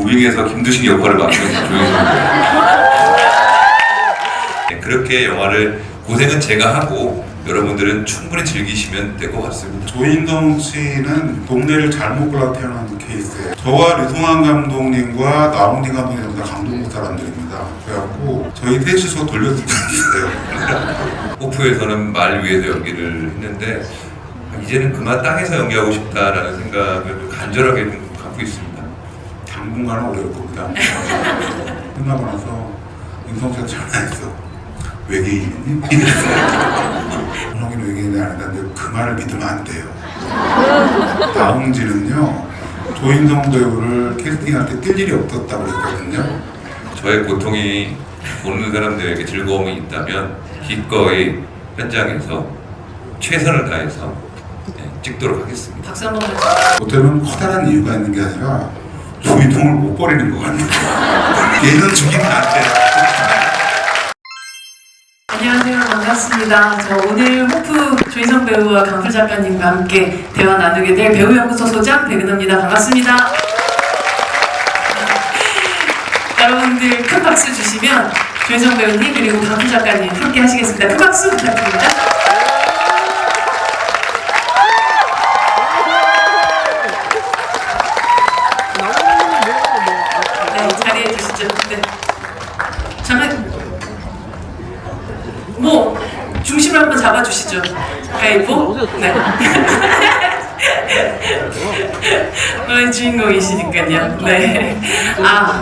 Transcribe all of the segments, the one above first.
무빙에서 김두식 역할을 맡은 조인성. 네, 그렇게 영화를 고생은 제가 하고 여러분들은 충분히 즐기시면 될 것 같습니다. 조인성 씨는 동네를 잘못 골라 태어난 케이스예요. 저와 류승환 감독님과 나홍진 감독님 전부 다 강동구 사람들입니다. 그래갖고 저희 셋이서 돌려준 적이 있어요. 호프에서는 말 위에서 연기를 했는데 이제는 그만 땅에서 연기하고 싶다라는 생각을 간절하게 좀 갖고 있습니다. 당분간은 어려울 겁니다. 끝나고 나서 윤성 씨가 전화했어. 외계인이니? 현욱이는 외계인이 아닌데 그 말을 믿으면 안 돼요. 나홍진은요 조인성 배우를 캐스팅할 때 뛸 일이 없었다고 그랬거든요. 저의 고통이 보는 사람들에게 즐거움이 있다면 기꺼이 현장에서 최선을 다해서 찍도록 하겠습니다. 박수 한 번만. 어쩌면 커다란 이유가 있는 게 아니라 조인성을 못 버리는 것 같아요. 얘는 죽이면 안 돼. 안녕하세요. 반갑습니다. 저 오늘 호프 조인성 배우와 강풀 작가님과 함께 대화 나누게 될 배우연구소 소장 백은하입니다. 반갑습니다. 여러분들 큰 박수 주시면 조인성 배우님 그리고 강풀 작가님 함께 하시겠습니다. 큰 박수 부탁드립니다. 네, 자리해 주시죠. 네. 저는 뭐 중심을 한번 잡아주시죠. 가위보. 네. 오늘 주인공이시니까요. 네.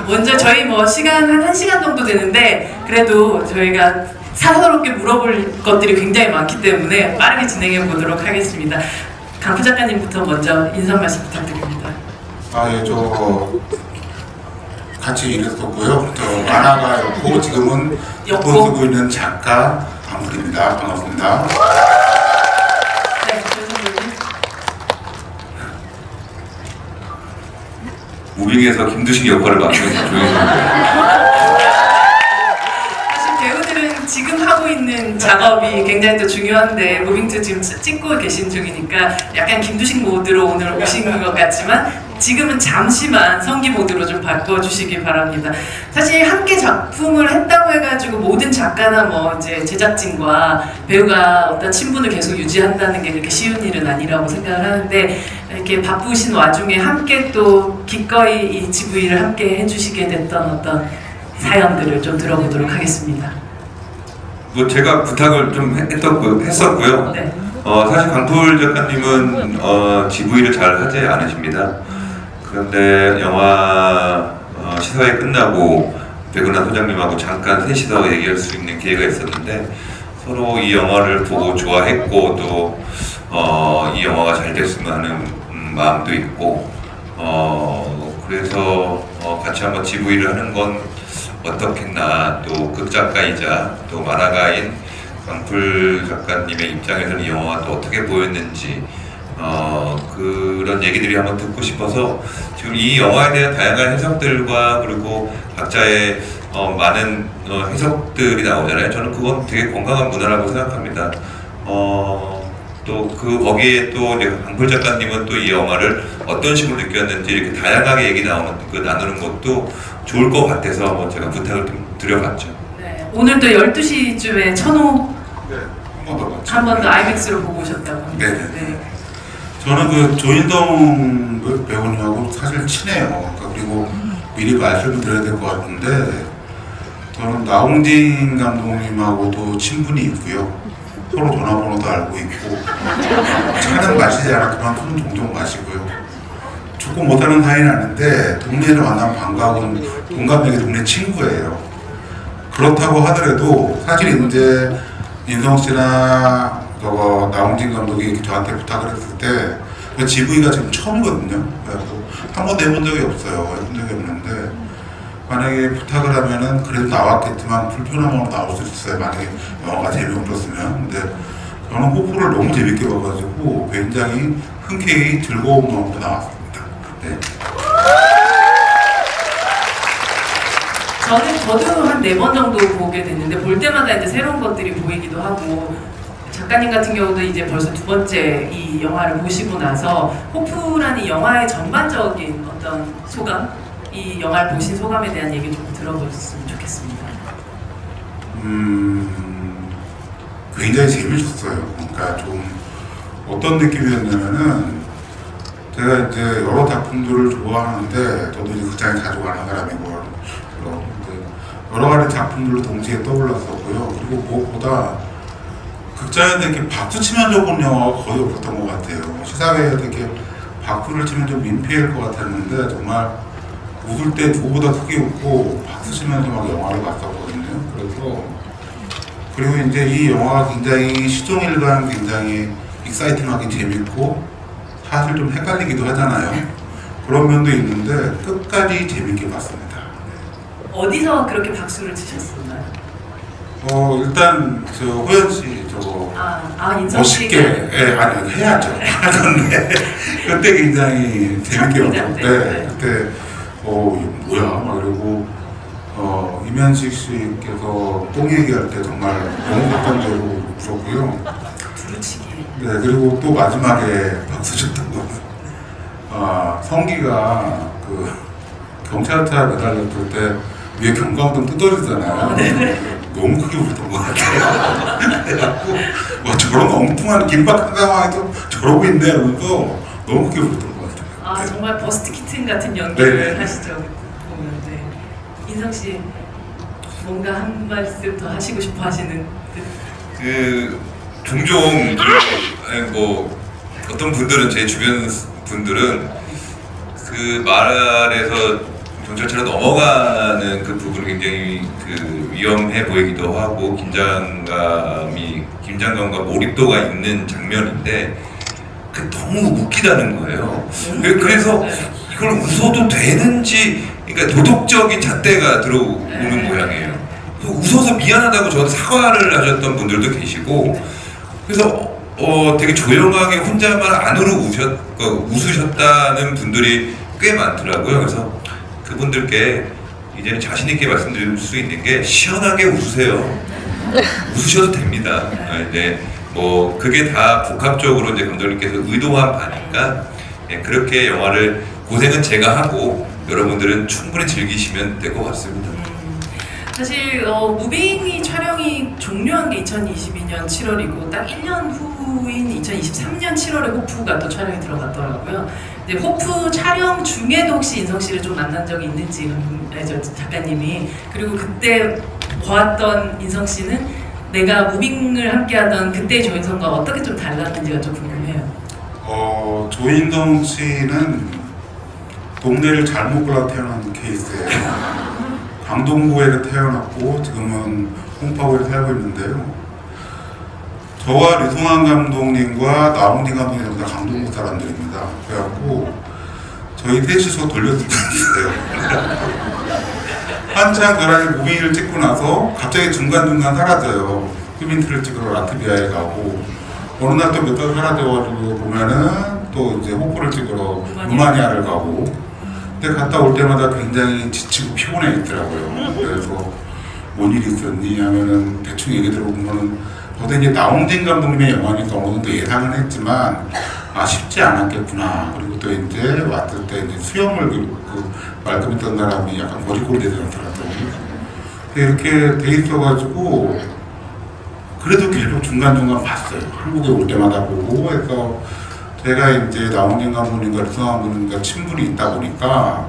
먼저 저희 뭐 시간 한 1시간 정도 되는데 그래도 저희가 사사롭게 물어볼 것들이 굉장히 많기 때문에 빠르게 진행해 보도록 하겠습니다. 강프 작가님부터 먼저 인사 말씀 부탁드립니다. 예, 저 같이 일했었고요. 저 만화가였고 지금은 돈 쓰고 있는 작가 강풀입니다. 반갑습니다. 네, 조인성 배우님. 무빙에서 김두식 역할을 맡은 조인성. 사실 배우들은 지금 하고 있는 작업이 굉장히 또 중요한데 무빙2 지금 찍고 계신 중이니까 약간 김두식 모드로 오늘 오신 것 같지만 지금은 잠시만 성기 모드로 좀 바꿔주시기 바랍니다. 사실 함께 작품을 했다고 해가지고 모든 작가나 뭐 이제 제작진과 배우가 어떤 친분을 계속 유지한다는 게 그렇게 쉬운 일은 아니라고 생각을 하는데 이렇게 바쁘신 와중에 함께 또 기꺼이 이 GV를 함께 해주시게 됐던 어떤 사연들을 좀 들어보도록 하겠습니다. 뭐 제가 부탁을 좀 했었고요. 네. 사실 강풀 작가님은 GV를 잘 하지 않으십니다. 그런데 영화 시사회 끝나고 백은하 소장님하고 잠깐 셋이서 얘기할 수 있는 기회가 있었는데 서로 이 영화를 보고 좋아했고 또 이 영화가 잘 됐으면 하는 마음도 있고 그래서 같이 한번 GV를 하는 건 어떻겠나. 또 극작가이자 또 만화가인 강풀 작가님의 입장에서는 이 영화가 또 어떻게 보였는지 그런 얘기들이 한번 듣고 싶어서 지금 이 영화에 대한 다양한 해석들과 그리고 각자의 많은 해석들이 나오잖아요. 저는 그건 되게 건강한 문화라고 생각합니다. 또 거기에 또 강풀 작가님은 또 이 영화를 어떤 식으로 느꼈는지 이렇게 다양하게 얘기 나누는 것도 좋을 것 같아서 한번 제가 부탁을 좀 드려봤죠. 네. 오늘 또 12시쯤에 천호 네, 한 번 더 봤죠. 한 번 더 아이맥스로 보고 오셨다고. 네. 네. 저는 그 조인성 배우님하고 사실 친해요. 그리고 미리 말씀을 드려야 될 것 같은데 저는 나홍진 감독님하고도 친분이 있고요. 서로 전화번호도 알고 있고 차는 마시지 않았지만 술은 종종 마시고요. 축구 못하는 사이는 아닌데 동네에서 만나면 반가운 동갑내기 동네 친구예요. 그렇다고 하더라도 사실 이제 인성 씨나 나홍진 감독이 저한테 부탁을 했을 때 GV가 지금 처음이거든요. 그래서 한 번도 해본 적이 없어요. 해본 적이 없는데 만약에 부탁을 하면은 그래도 나왔겠지만 불편한 마음으로 나올 수 있어요. 만약에 영화가 재미없었으면. 근데 저는 호프를 너무 재밌게 봐가지고 굉장히 흔쾌히 즐거운 마음으로 나왔습니다. 네. 저도 한 4번 정도 보게 됐는데 볼 때마다 이제 새로운 것들이 보이기도 하고 작가님 같은 경우도 이제 벌써 2번째 이 영화를 보시고 나서 호프라는 이 영화의 전반적인 어떤 소감 이 영화를 보신 소감에 대한 얘기 좀 들어보셨으면 좋겠습니다. 굉장히 재밌었어요. 그러니까 좀 어떤 느낌이었냐면은 제가 이제 여러 작품들을 좋아하는데 저도 이제 극장에 자주 가는 사람이고 여러 가지 작품들로 동시에 떠올랐었고요. 그리고 무엇보다 극장에서 이렇게 박수 치면서 본 영화가 거의 없었던 것 같아요. 시사회에서 이렇게 박수를 치면 좀 민폐일 것 같았는데 정말 웃을 때 누구보다 크게 웃고 박수 치면서 막 영화를 봤었거든요. 그리고 이제 이 영화가 굉장히 시종일관 굉장히 익사이팅하게 재밌고 사실 좀 헷갈리기도 하잖아요. 그런 면도 있는데 끝까지 재밌게 봤습니다. 어디서 그렇게 박수를 치셨었나요? 일단 저 호연 씨 저거 인성 멋있게 아니 해야죠. 하던데 그때 굉장히 재밌게 봤을 때 그때 뭐야 막 이러고 이면식 씨께서 똥 얘기할 때 정말 너무 감동적으로 웃었고요. 두루치기. 네, 그리고 또 마지막에 박수 쳤던 거. 성기가 그 경찰차 매달렸을 때 위에 경광등 뜯어지잖아요. 너무 크게 웃었던 것 같아요. 그래갖고 와 저런 엉뚱한 긴박한 상황에서 저러고 있네 이러면서 너무 크게 웃었던 것 같아요. 네. 정말 버스트 키튼 같은 연기를 네. 하시죠. 보면 네. 인성 씨 뭔가 한 말씀 더 하시고 싶어 하시는 종종 뭐 어떤 분들은 제 주변 분들은 그 말에서 경찰차로 넘어가는 그 부분이 굉장히 위험해 보이기도 하고 긴장감과 몰입도가 있는 장면인데 너무 웃기다는 거예요. 그래서 이걸 웃어도 되는지 그러니까 도덕적인 잣대가 들어오는 모양이에요. 웃어서 미안하다고 저한테 사과를 하셨던 분들도 계시고 그래서 되게 조용하게 혼자만 안으로 웃으셨다는 분들이 꽤 많더라고요. 그래서 그분들께 이제는 자신 있게 말씀드릴 수 있는 게 시원하게 웃으세요. 웃으셔도 됩니다. 이제 뭐 그게 다 복합적으로 이제 감독님께서 의도한 바니까 그렇게 영화를 고생은 제가 하고 여러분들은 충분히 즐기시면 될 것 같습니다. 사실 무빙이 촬영이 종료한 게 2022년 7월이고 딱 1년 후인 2023년 7월에 호프가 또 촬영이 들어갔더라고요. 근데 호프 촬영 중에도 혹시 인성 씨를 좀 만난 적이 있는지 저 작가님이 그리고 그때 보았던 인성 씨는 내가 무빙을 함께하던 그때의 조인성과 어떻게 좀 달랐는지가 좀 궁금해요. 조인성 씨는 동네를 잘못 골라 태어난 케이스예요. 강동구에 태어났고 지금은 홍파구에 살고 있는데요. 저와 류승환 감독님과 나홍진 감독님 다 강동구 사람들입니다. 그래갖고 저희 셋이서 돌려주고 있어요. 한참 그라니 무빙을 찍고 나서 갑자기 중간중간 사라져요. 휴민트를 찍으러 라트비아에 가고 어느 날 또 몇 달 사라져가지고 보면은 또 이제 호프를 찍으러 루마니아를 가고 근데 갔다 올 때마다 굉장히 지치고 피곤해 있더라고요. 그래서 뭔 일이 있었니 하면은 대충 얘기 들어보면은 저도 이제 나홍진 감독님의 영화니까 어느 정도 예상은 했지만 쉽지 않았겠구나. 그리고 또 이제 왔을 때 이제 수염을 말끔 했던 사람이 약간 거짓골이 되는 사람이거든요. 이렇게 돼 있어가지고 그래도 계속 중간중간 봤어요. 한국에 올 때마다 보고 해서 제가 이제 나홍진 감독님과 류승환 감독님과 친분이 있다 보니까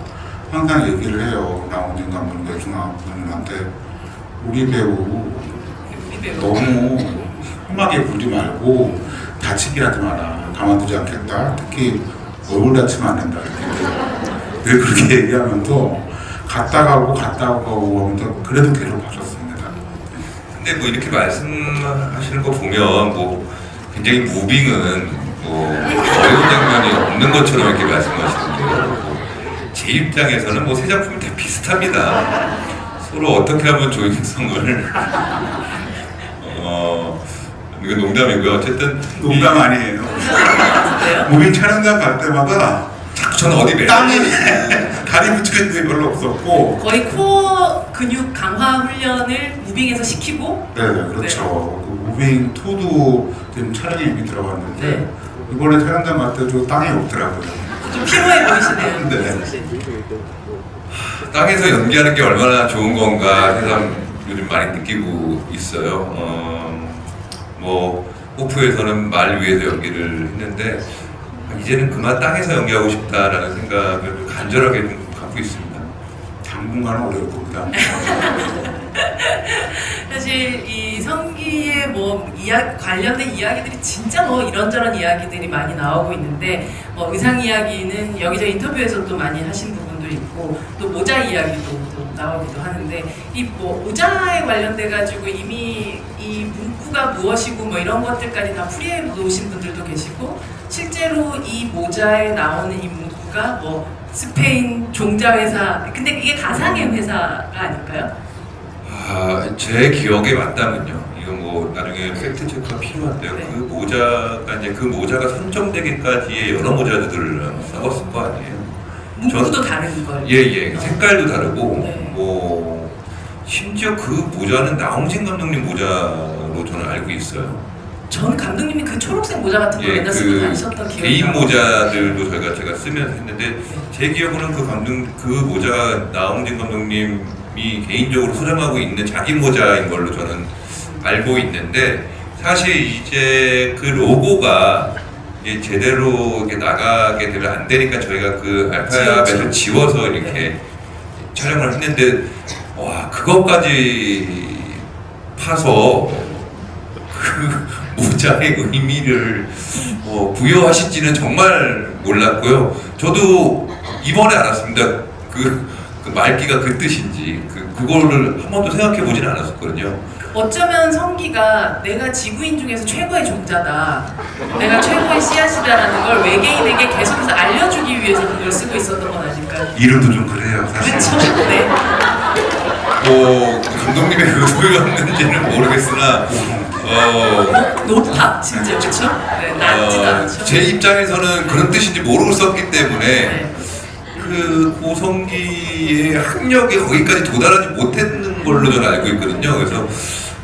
항상 얘기를 해요. 나홍진 감독님과 류승환 감독님한테 우리 배우 너무 험하게 굴지 말고 다치게 하지 마라. 가만두지 않겠다. 특히 얼굴 다치면 안 된다. 늘 그렇게 얘기하면서 갔다 가고 하면서 그래도 계속 봤었습니다. 근데 뭐 이렇게 말씀하시는 거 보면 뭐 굉장히 무빙은 어려운 장면이 없는 것처럼 이렇게 말씀하시는데요. 제 입장에서는 뭐 세 작품이 다 비슷합니다. 서로 어떻게 하면 조인성을 이건 농담이고요. 어쨌든 농담 아니에요. 무빙 촬영장 갈 때마다 저는 어디 땅에 다리 붙이는 게 별로 없었고 거의 코어 근육 강화 훈련을 무빙에서 시키고 네네 그렇죠. 그 무빙 2도 지금 촬영에 이미 들어갔는데 네. 이번에 촬영장 갈 때도 땅이 없더라고요. 좀 피로해 보이시네요. 네. 땅에서 연기하는 게 얼마나 좋은 건가 새삼 요즘 많이 느끼고 있어요. 뭐 호프에서는 말 위에서 연기를 했는데 이제는 그만 땅에서 연기하고 싶다라는 생각을 간절하게 좀 갖고 있습니다. 당분간은 어려울 겁니다. 사실 이 성기의 뭐 관련된 이야기들이 진짜 뭐 이런저런 이야기들이 많이 나오고 있는데 뭐 의상 이야기는 여기저기 인터뷰에서도 많이 하신 부분도 있고 또 모자 이야기도 또 나오기도 하는데 이 뭐 모자에 관련돼 가지고 이미 이 문구가 무엇이고 뭐 이런 것들까지 다 풀이해 놓으신 분들도 계시고 실제로 이 모자에 나오는 이 문구가 뭐 스페인 종자 회사 근데 이게 가상의 회사가 아닐까요? 제 기억에 맞다면요. 이거 뭐 나중에 팩트 체크가 필요한데요. 네. 그 모자가 이제 그 모자가 선정되기까지의 여러 모자들을 써봤을 거 아니에요. 문구도 다른 걸. 예. 색깔도 다르고 네. 뭐 심지어 그 모자는 나홍진 감독님 모자로 저는 알고 있어요. 전 감독님이 그 초록색 모자 같은 거 맨날 쓰고 다니셨던 기억이 개인 나요. 모자들도 제가 쓰면서 했는데 제 기억으로는 그 모자가 나홍진 감독님이 개인적으로 소장하고 있는 자기 모자인 걸로 저는 알고 있는데 사실 이제 그 로고가 이제 제대로 이렇게 나가게 되면 안 되니까 저희가 그 알파벳을 지워서 이렇게 촬영을 했는데 와 그것까지 파서 그 모자의 의미를 부여하실지는 정말 몰랐고요. 저도 이번에 알았습니다. 그 말기가 그 뜻인지 그거를 한 번도 생각해 보진 않았었거든요. 어쩌면 성기가 내가 지구인 중에서 최고의 종자다, 내가 최고의 씨앗이다라는 걸 외계인에게 계속해서 알려주기 위해서 그걸 쓰고 있었던 건 아닐까요? 이름도 좀 그래요, 사실. 그렇죠. 네. 감독님의 의도였는지는 모르겠으나 높아 심지어 그렇죠? 네, 낮지도 않죠. 제 입장에서는 그런 뜻인지 모르고 썼기 때문에 네. 그 고성기의 학력이 거기까지 도달하지 못했는 걸로 저는 알고 있거든요. 그래서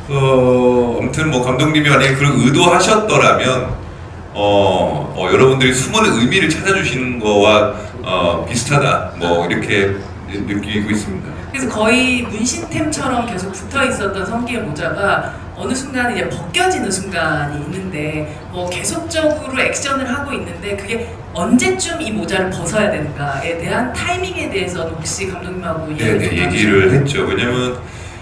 아무튼 뭐 감독님이 만약에 그런 의도하셨더라면 여러분들이 숨은 의미를 찾아주시는 거와 비슷하다 뭐 이렇게 느끼고 있습니다. 그래서 거의 문신템처럼 계속 붙어 있었던 성기의 모자가 어느 순간 이제 벗겨지는 순간이 있는데 뭐 계속적으로 액션을 하고 있는데 그게 언제쯤 이 모자를 벗어야 되는가에 대한 타이밍에 대해서는 혹시 감독님하고 얘기를 했죠. 왜냐면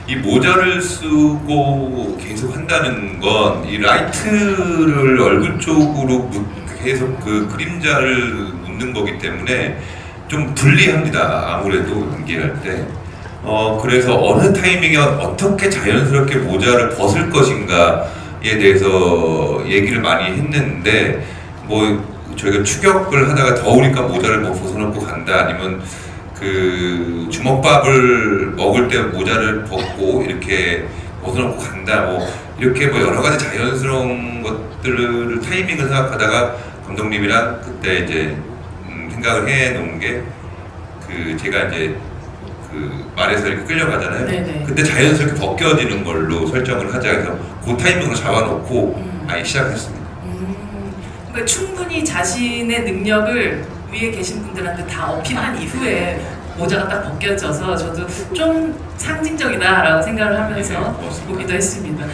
이 모자를 쓰고 계속 한다는 건 이 라이트를 얼굴 쪽으로 계속 그 그림자를 묻는 거기 때문에 좀 불리합니다. 아무래도 연기할 때. 그래서 어느 타이밍에 어떻게 자연스럽게 모자를 벗을 것인가에 대해서 얘기를 많이 했는데 뭐 저희가 추격을 하다가 더우니까 모자를 뭐 벗어놓고 간다 아니면 그 주먹밥을 먹을 때 모자를 벗고 이렇게 벗어놓고 간다 뭐 이렇게 뭐 여러 가지 자연스러운 것들을 타이밍을 생각하다가 감독님이랑 그때 이제 생각을 해놓은 게 그 제가 이제 그 말에서 이렇게 끌려가잖아요. 네네. 그때 자연스럽게 벗겨지는 걸로 설정을 하자 해서 그 타이밍으로 잡아놓고 아예 시작했습니다. 그러니까 충분히 자신의 능력을 위에 계신 분들한테 다 어필한 이후에 모자가 딱 벗겨져서 저도 좀 상징적이다라고 생각을 하면서 보기도 했습니다.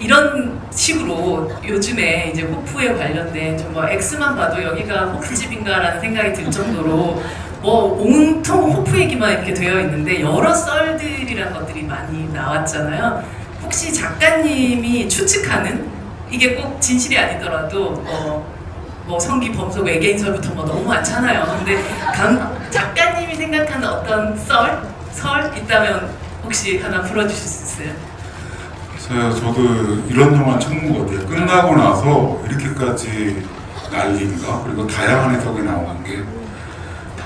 이런 식으로 요즘에 이제 호프에 관련된 정말 X만 봐도 여기가 호프집인가라는 생각이 들 정도로 뭐 온통 호프 얘기만 이렇게 되어 있는데 여러 썰들이란 것들이 많이 나왔잖아요. 혹시 작가님이 추측하는 이게 꼭 진실이 아니더라도 뭐 성기 범석 외계인설부터 뭐 너무 많잖아요. 근데 작가님이 생각하는 어떤 설 있다면 혹시 하나 풀어주실 수 있어요? 저도 이런 영화 처음 본 것 같아요. 끝나고 나서 이렇게까지 난리인가? 그리고 다양한 해석이 나오는 게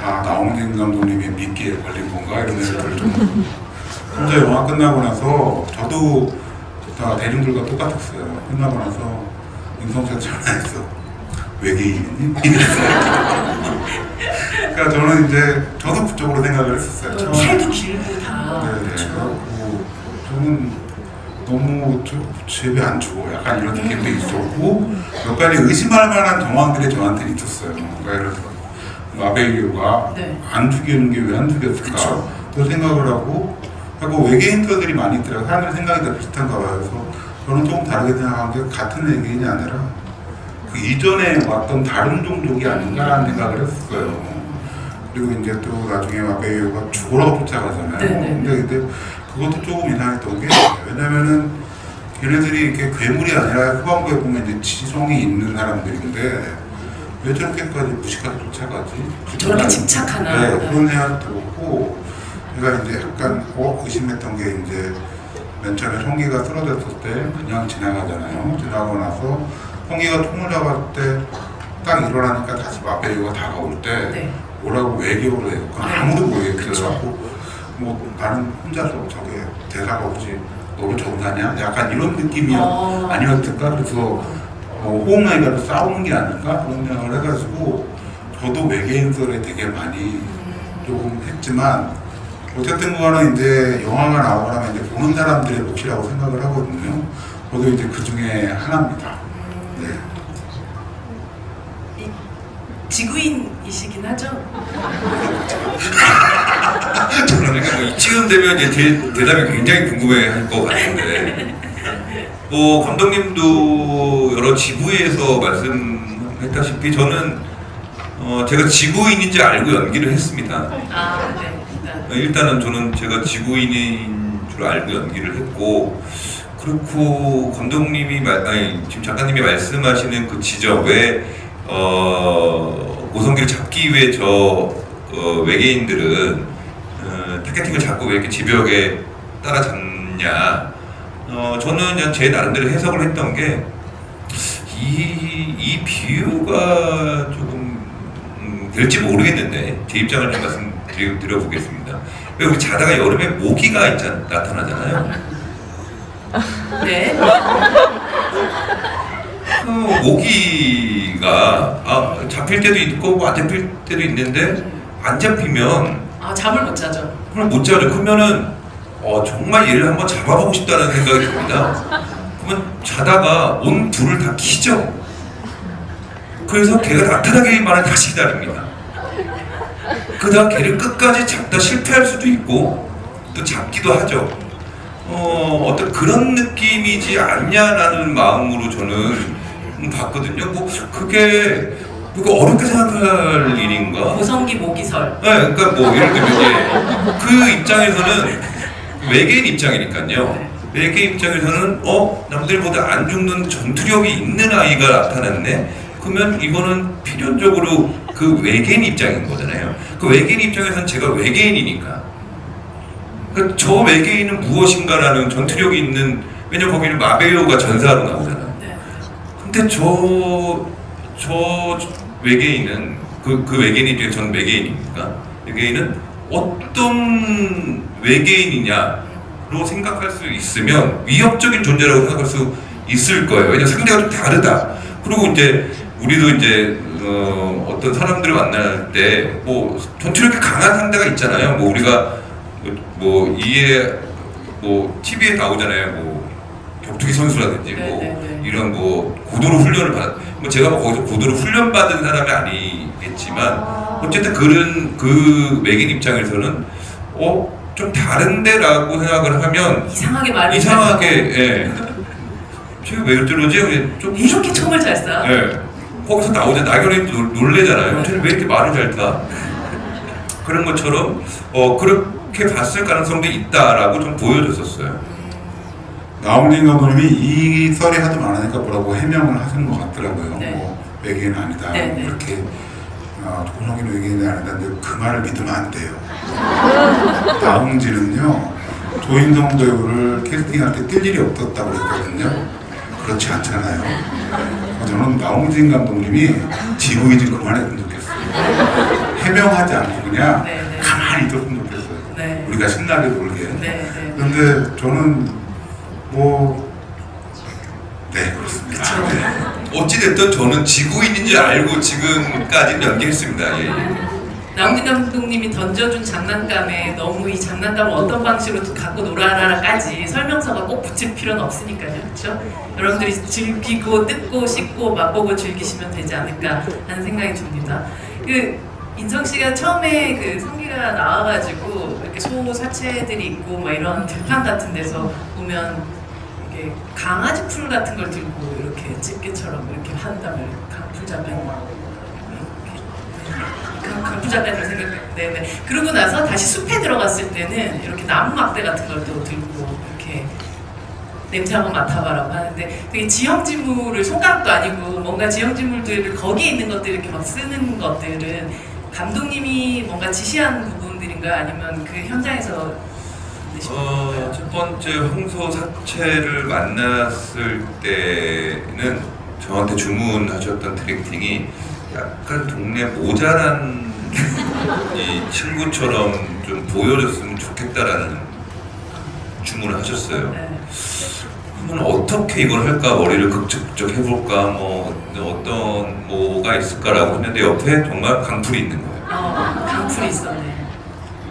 다 나홍진 감독님의 미끼에 걸린 건가? 이런 생각을 좀 혼자 영화 끝나고 나서 저도 다 대중들과 똑같았어요. 끝나고 나서 윤성철 전화해서 외계인이니? 그러니까 저는 이제 저도 그쪽으로 생각을 했었어요. 처음에. 팔도 길고 다. 네네. 그렇죠. 그렇고 저는 너무 집에 안 주고 약간 이런 느낌도 있었고 몇 가지 의심할 만한 정황들이 저한테는 있었어요. 그러니까 예를 들어 마베이유가 네. 안 죽이는 게 왜 안 죽였을까? 그쵸. 또 생각을 하고 외계인들이 많이 있더라고요. 사람들 생각이 다 비슷한가 봐요. 그래서 저는 조금 다르게 생각한 게 같은 외계인이 아니라 그 이전에 왔던 다른 종족이 아닌가라는 생각을 했어요. 그리고 이제 또 나중에 마베이유가 죽으라고 쫓아가잖아요. 네네. 근데 그것도 조금 이상했던 게 왜냐면은 걔네들이 이렇게 괴물이 아니라 후반부에 보면 이제 지성이 있는 사람들인데 왜 저렇게까지 무식하게 쫓아가지? 저렇게 집착하나? 네, 그런 생각도 들었고 제가 이제 약간 의심했던 게 이제 맨 처음에 성기가 쓰러졌을 때 그냥 지나가잖아요. 지나고 나서 성기가 총을 잡았을 때 딱 일어나니까 다시 마베이유가 다가올 때 네. 뭐라고 외교를 해요. 그건 네. 아무도 모르게 그쵸. 그래갖고 뭐 나는 혼자서 저게 대사가 없이 너를 정사냐? 약간 이런 느낌이 아니었을까? 그래서 호응하기가 싸우는 게 아닐까? 그런 생각을 해가지고 저도 외계인설에 되게 많이 조금 했지만 어쨌든 그거는 이제 영화가 나오고 나면 이제 보는 사람들의 몫이라고 생각을 하거든요. 저도 이제 그 중에 하나입니다. 네. 지구인이시긴 하죠? 저는 그러니까 뭐 이쯤 되면 이제 대답이 굉장히 궁금해할 것 같은데 감독님도 여러 지부에서 말씀했다시피 저는 제가 지구인인지 알고 연기를 했습니다. 아, 네. 일단은 저는 제가 지구인인 줄 알고 연기를 했고 그렇고 감독님이 지금 작가님이 말씀하시는 그 지점에 오성기를 잡기 위해 외계인들은 타겟팅을 잡고 왜 이렇게 집벽에 따라잡냐 저는 그냥 제 나름대로 해석을 했던 게 이 비유가 조금 될지 모르겠는데 제 입장을 좀 말씀드려보겠습니다. 왜 우리 자다가 여름에 모기가 나타나잖아요. 네. 그 모기가 잡힐 때도 있고 뭐 안 잡힐 때도 있는데 안 잡히면 잠을 못 자죠. 그럼 못 자죠. 그러면은 정말 얘를 한번 잡아보고 싶다는 생각이 듭니다. 그러면 자다가 온 불을 다 켜죠. 그래서 걔가 나타나기만을 다시 기다립니다. 그러다가 걔를 끝까지 잡다 실패할 수도 있고 또 잡기도 하죠. 어떤 그런 느낌이지 않냐라는 마음으로 저는 봤거든요. 뭐 그게 어렵게 생각할 일인가? 고성기 모기설. 네, 그러니까 뭐 예를 들면 이제 그 입장에서는 외계인 입장이니까요. 외계인 입장에서는 남들보다 안 죽는 전투력이 있는 아이가 나타났네. 그러면 이거는 필연적으로 그 외계인 입장인 거잖아요. 그 외계인 입장에서는 제가 외계인이니까. 그러니까 저 외계인은 무엇인가라는 전투력이 있는 왜냐면 거기는 마베이유가 전사로 나오잖아요. 네. 근데 저 외계인은 그 외계인 입장에 저는 외계인이니까 외계인은 어떤 외계인이냐로 생각할 수 있으면 위협적인 존재라고 생각할 수 있을 거예요. 왜냐면 상대가 좀 다르다. 그리고 이제 우리도 이제 어떤 사람들을 만날 때 뭐 전투력이 강한 상대가 있잖아요. 뭐 우리가 TV에 나오잖아요. 뭐 격투기 선수라든지 이런 고도로 훈련을 제가 거기서 고도로 훈련받은 사람이 아니겠지만 어쨌든 그 외계인 입장에서는 좀 다른데라고 생각을 하면 이상하게 예. 제가 왜 저러지? 좀 이렇게 총을 잘 쏴? 예. 거기서 나오자 나경이 놀래잖아요. 쟤는 왜 이렇게 말을 잘 타? 그런 것처럼 그렇게 봤을 가능성도 있다라고 좀 보여줬었어요. 나홍진 감독님이 이 썰이 하도 많으니까 뭐라고 해명을 하신 것 같더라고요. 네. 뭐 외계인 아니다. 네, 네. 이렇게 고성이는 외계인이 아니다. 근데 그 말을 믿으면 안 돼요. 나홍진은요 조인성 배우를 캐스팅할 때 뛸 일이 없었다고 그랬거든요. 그렇지 않잖아요. 저는 나홍진 감독님이 지구인 좀 그만했으면 좋겠어요. 해명하지 않고 그냥 가만히 있었으면 좋겠어요. 네. 우리가 신나게 놀게. 네. 근데 저는 그렇습니다. 네. 어찌됐든 저는 지구인인지 알고 지금까지는 연기했습니다. 예. 나홍진 감독님이 던져준 장난감에 너무 이 장난감을 어떤 방식으로 갖고 놀아라까지 설명서가 꼭 붙일 필요는 없으니까요. 그렇죠? 여러분들이 즐기고 뜯고 씹고 맛보고 즐기시면 되지 않을까 하는 생각이 듭니다. 인성 씨가 처음에 그 성기가 나와가지고 이렇게 소 사체들이 있고 막 이런 들판 같은 데서 보면 이게 강아지 풀 같은 걸 들고 이렇게 집게처럼 이렇게 한다면 강풀 작가님 강풀 작가님 생각해요. 네네. 그러고 나서 다시 숲에 들어갔을 때는 이렇게 나무 막대 같은 걸 또 들고 이렇게 냄새 한번 맡아봐라고 하는데 되게 지형지물을 손가락도 아니고 뭔가 지형지물들을 거기에 있는 것들 이렇게 막 쓰는 것들은 감독님이 뭔가 지시한 부분들인가 아니면 그 현장에서 내신 건가요? 첫 번째 황소 사체를 만났을 때는 저한테 주문하셨던 디렉팅이 약간 동네 모자란 이 친구처럼 좀 보여줬으면 좋겠다라는 주문을 하셨어요. 네. 그러면 어떻게 이걸 할까 머리를 극적극적 해볼까 뭐 어떤 뭐가 있을까라고 했는데 옆에 정말 강풀이 있는 거예요. 강풀이 있었네.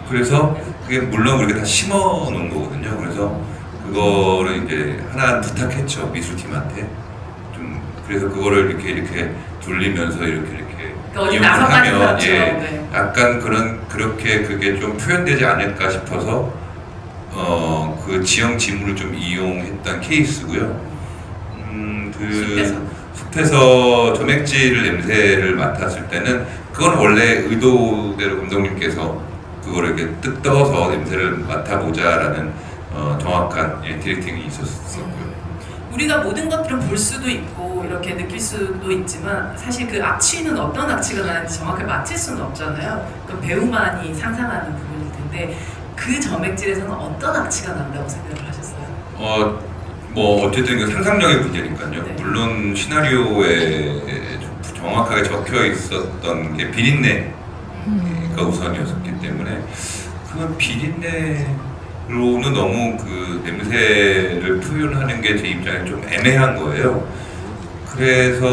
그래서 그게 물론 그렇게 다 심어 놓은 거거든요. 그래서 그거를 이제 하나 부탁했죠 미술팀한테. 좀 그래서 그거를 이렇게 돌리면서 이렇게 어디 이용을 나서 빠진 하면 사람처럼, 예, 네. 약간 그렇게 그게 좀 표현되지 않을까 싶어서 그 지형 지물을 좀 이용했던 케이스고요. 숲에서 점액질 냄새를 맡았을 때는 그건 원래 의도대로 감독님께서 그거를 이렇게 뜯어서 냄새를 맡아보자라는 정확한 디렉팅이 있었고요. 우리가 모든 것들은 볼 수도 있고 이렇게 느낄 수도 있지만 사실 그 악취는 어떤 악취가 나는지 정확하게 맡을 수는 없잖아요. 그건 배우만이 상상하는 부분일 텐데 그 점액질에서는 어떤 악취가 난다고 생각을 하셨어요? 뭐 어쨌든 그 상상력의 문제니까요. 네. 물론 시나리오에 정확하게 적혀 있었던 게 비린내가 우선이었기 때문에 그건 비린내로는 너무 그 냄새를 표현하는 게 제 입장에 좀 애매한 거예요. 그래서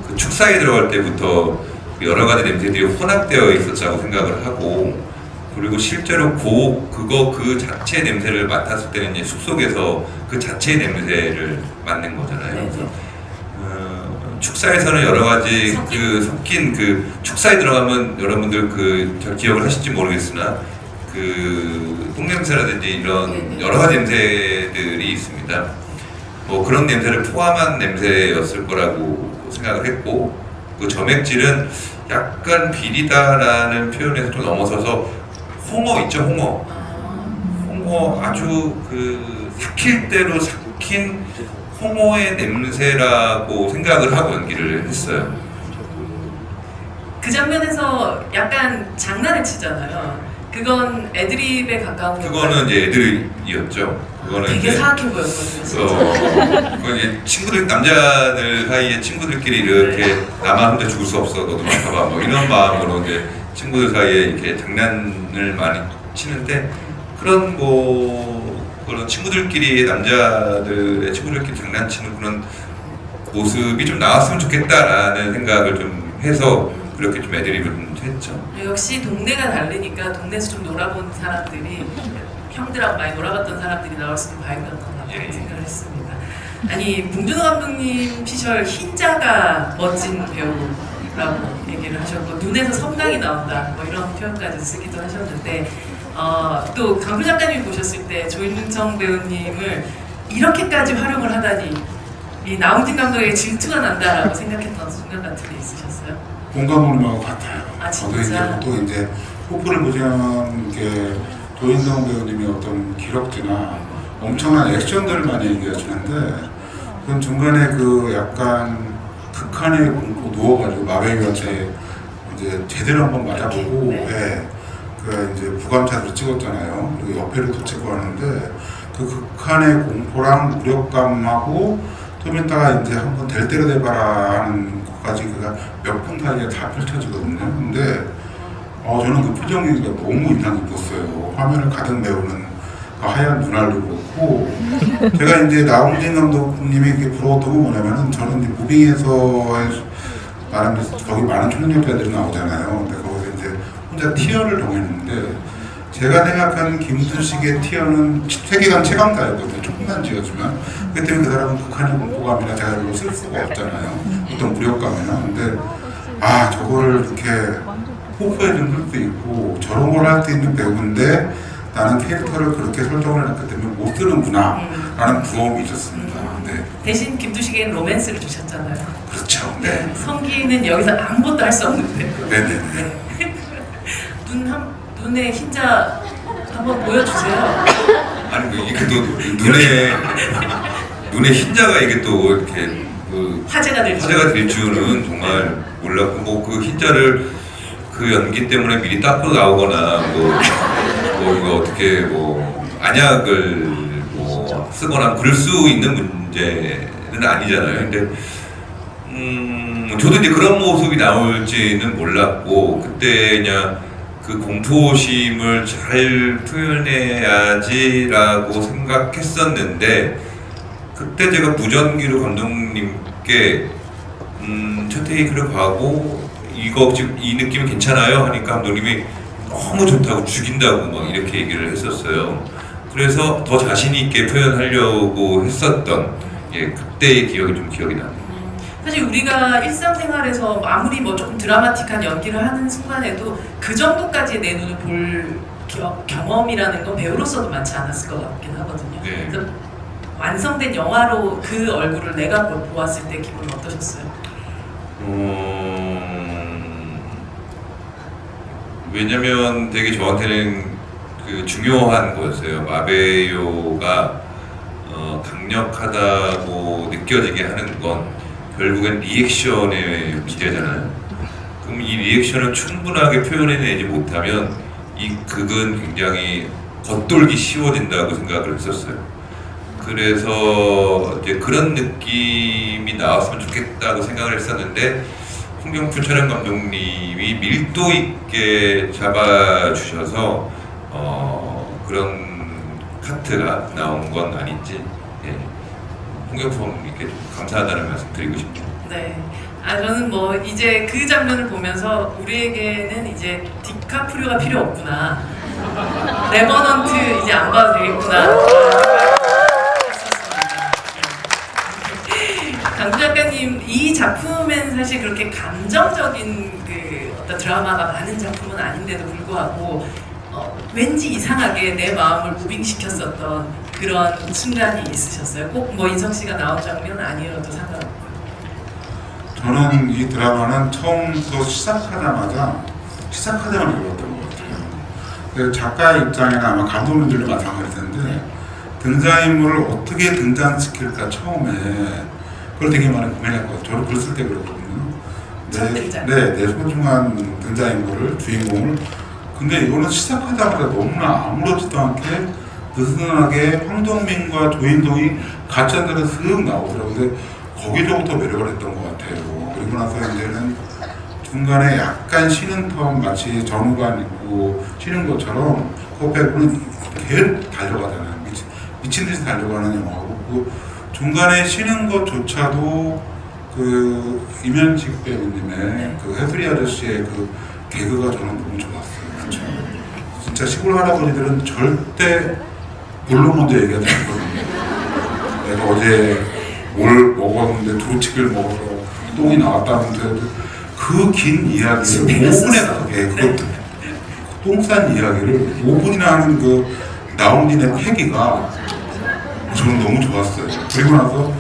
그 축사에 들어갈 때부터 여러 가지 냄새들이 혼합되어 있었다고 생각을 하고. 그리고 실제로 그 자체의 냄새를 맡았을 때는 이제 숲속에서 그 자체의 냄새를 맡는 거잖아요. 그래서 축사에서는 여러 가지 섞인 그 축사에 들어가면 여러분들 잘 기억을 하실지 모르겠으나 그 똥냄새라든지 이런 여러 가지 냄새들이 있습니다. 뭐 그런 냄새를 포함한 냄새였을 거라고 생각을 했고 그 점액질은 약간 비리다라는 표현에서 좀 넘어서서 홍어 있죠, 홍어. 홍어 아주 그 삭힐 대로 삭힌 홍어의 냄새라고 생각을 하고 연기를 했어요. 그 장면에서 약간 장난을 치잖아요. 그건 애드립에 가까운 그거는 이제 애들이었죠. 그거는 되게 이제 사악해 보였거든요. 그건 이제 남자들 사이에 친구들끼리 이렇게 나만 혼자 죽을 수 없어, 너도 맡아봐, 뭐 이런 마음으로 이제 친구들 사이에 이렇게 장난을 많이 치는데 그런 그런 친구들끼리 남자들의 친구들끼리 장난치는 그런 모습이 좀 나왔으면 좋겠다라는 생각을 좀 해서 그렇게 좀 애드립을 좀 했죠. 역시 동네가 다르니까 동네에서 좀 놀아본 사람들이 형들하고 많이 놀아봤던 사람들이 나올 수 있는 바이브였던 것 같다는 생각을 했습니다. 아니 봉준호 감독님 피셜 흰자가 멋진 배우라고 얘기를 하셨고 눈에서 섬광이 나온다 뭐 이런 표현까지 쓰기도 하셨는데 또 강풀 작가님이 보셨을 때 조인성 배우님을 이렇게까지 활용을 하다니 이 나홍진 감독에게 질투가 난다라고 생각했던 순간 같은 게 있으셨어요? 공감하는 같아요. 진짜? 저도 이제 보통 이제 호프를 보시면 이게 조인성 배우님의 어떤 기럭지나 엄청난 액션들을 많이 얘기하시는데 그건 중간에 그 약간 극한의 공포 누워가지고 마베이한테 이제 제대로 한번 맞아보고 네. 그 이제 부감차를 찍었잖아요. 그리고 옆에를 또 찍고 하는데 그 극한의 공포랑 무력감하고 좀 이따가 이제 한번 될 대로 돼봐라 하는 것까지 그가 몇 분 사이에 다 펼쳐지거든요. 근데 저는 그 표정이 너무 인상 깊었어요. 화면을 가득 메우는 그 하얀 눈알도 그렇고 제가 이제 나홍진 감독님이 이렇게 부러웠던 건 뭐냐면은 저는 이제 무빙에서 나름 거기 많은 초능력자들이 나오잖아요. 근데 거기서 이제 혼자 티어를 정했는데 제가 생각하는 김두식의 티어는 세계관 최강자였거든요. 조금만 지었지만 그렇기 때문에 그 사람은 극한의 공포감이나 제가 별로 쓸 수가 없잖아요. 어떤 무력감이나. 근데 아 저거를 이렇게 호흡에 좀 할 수 있고 저런 걸 할 수 있는 배우인데 나는 캐릭터를 그렇게 설정을 했기 때문에 못 쓰는구나 라는 부러움이 있었습니다. 네. 대신 김두식에는 로맨스를 주셨잖아요. 그렇죠. 네. 성기는 여기서 아무것도 할 수 없는데. 네네네. 네. 눈에 흰자 한번 보여주세요. 아니 이게 또 눈에 흰자가 이게 또 이렇게 화제가 될 줄. 화제가 될 줄은 정말 몰랐고 뭐 그 흰자를 그 연기 때문에 미리 닦고 나오거나 뭐 이거 어떻게 뭐 안약을 뭐 쓰거나 그럴 수 있는 문제는 아니잖아요. 근데 저도 이제 그런 모습이 나올지는 몰랐고 그때 그냥 그 공포심을 잘 표현해야지라고 생각했었는데 그때 제가 무전기로 감독님께 첫 테이크를 가고 이거 지금 이 느낌 괜찮아요? 하니까 감독님이 너무 좋다고 죽인다고 막 이렇게 얘기를 했었어요. 그래서 더 자신 있게 표현하려고 했었던 그때의 기억이 좀 기억이 나네요. 사실 우리가 일상생활에서 아무리 뭐 조금 드라마틱한 연기를 하는 순간에도 그 정도까지 내 눈을 볼 경험이라는 건 배우로서도 많지 않았을 것 같긴 하거든요. 네. 그래서 완성된 영화로 그 얼굴을 내가 보았을 때 기분은 어떠셨어요? 왜냐면 되게 저한테는 그 중요한 거였어요. 마베요가 강력하다고 느껴지게 하는 건 결국엔 리액션의 문제잖아요. 그럼 이 리액션을 충분하게 표현해내지 못하면 이 극은 굉장히 겉돌기 쉬워진다고 생각을 했었어요. 그래서 이제 그런 느낌이 나왔으면 좋겠다고 생각을 했었는데 홍경표 촬영 감독님이 밀도 있게 잡아주셔서 그런 카트가 나온 건 아닌지 홍경표 감독님께 좀 감사하다는 말씀 드리고 싶네요. 네. 저는 뭐 이제 그 장면을 보면서 우리에게는 이제 디카프리오가 필요 없구나. 레버넌트 이제 안 봐도 되겠구나. 강구 작가님, 이 작품엔 사실 그렇게 감정적인 그 어떤 드라마가 많은 작품은 아닌데도 불구하고 왠지 이상하게 내 마음을 무빙시켰었던 그런 순간이 있으셨어요? 꼭 뭐 인성 씨가 나온 장면 아니어도 상관없고요. 저는 이 드라마는 처음부터 시작하자마자 놀랐던 것 같아요. 그 작가 입장이나 아마 감독님들도 마찬가지일 텐데 등장인물을 어떻게 등장시킬까 처음에 그걸 되게 많이 고민했거든요. 저는 글 쓸 때 그랬거든요. 내 소중한 등장인물을, 주인공을. 근데 이거는 시작하자마자 너무나 아무렇지도 않게 느슨하게 황동민과 조인동이 같이 앉아서 슥 나오더라고요. 근데 거기서부터 매력을 했던 것 같아요. 그리고 나서 이제는 중간에 약간 쉬는 텀, 마치 전후관 있고 쉬는 것처럼 그거 빼고는 계속 달려가잖아요. 미친 듯이 달려가는 영화고 그 중간에 쉬는 것조차도 그 이면식 배우님의 그 해수리 아저씨의 그 개그가 저는 너무 좋았어요. 진짜 시골 할아버지들은 절대 물로 먼저 얘기하지 않거든요. 내가 어제 뭘 먹었는데 두루치기를 먹어서 똥이 나왔다는데 그 긴 이야기를 5분에 그것도 똥 싼 이야기를 5분이나 하는 그 나온진의 패기가 저는 너무 좋았어요. 그리고 나서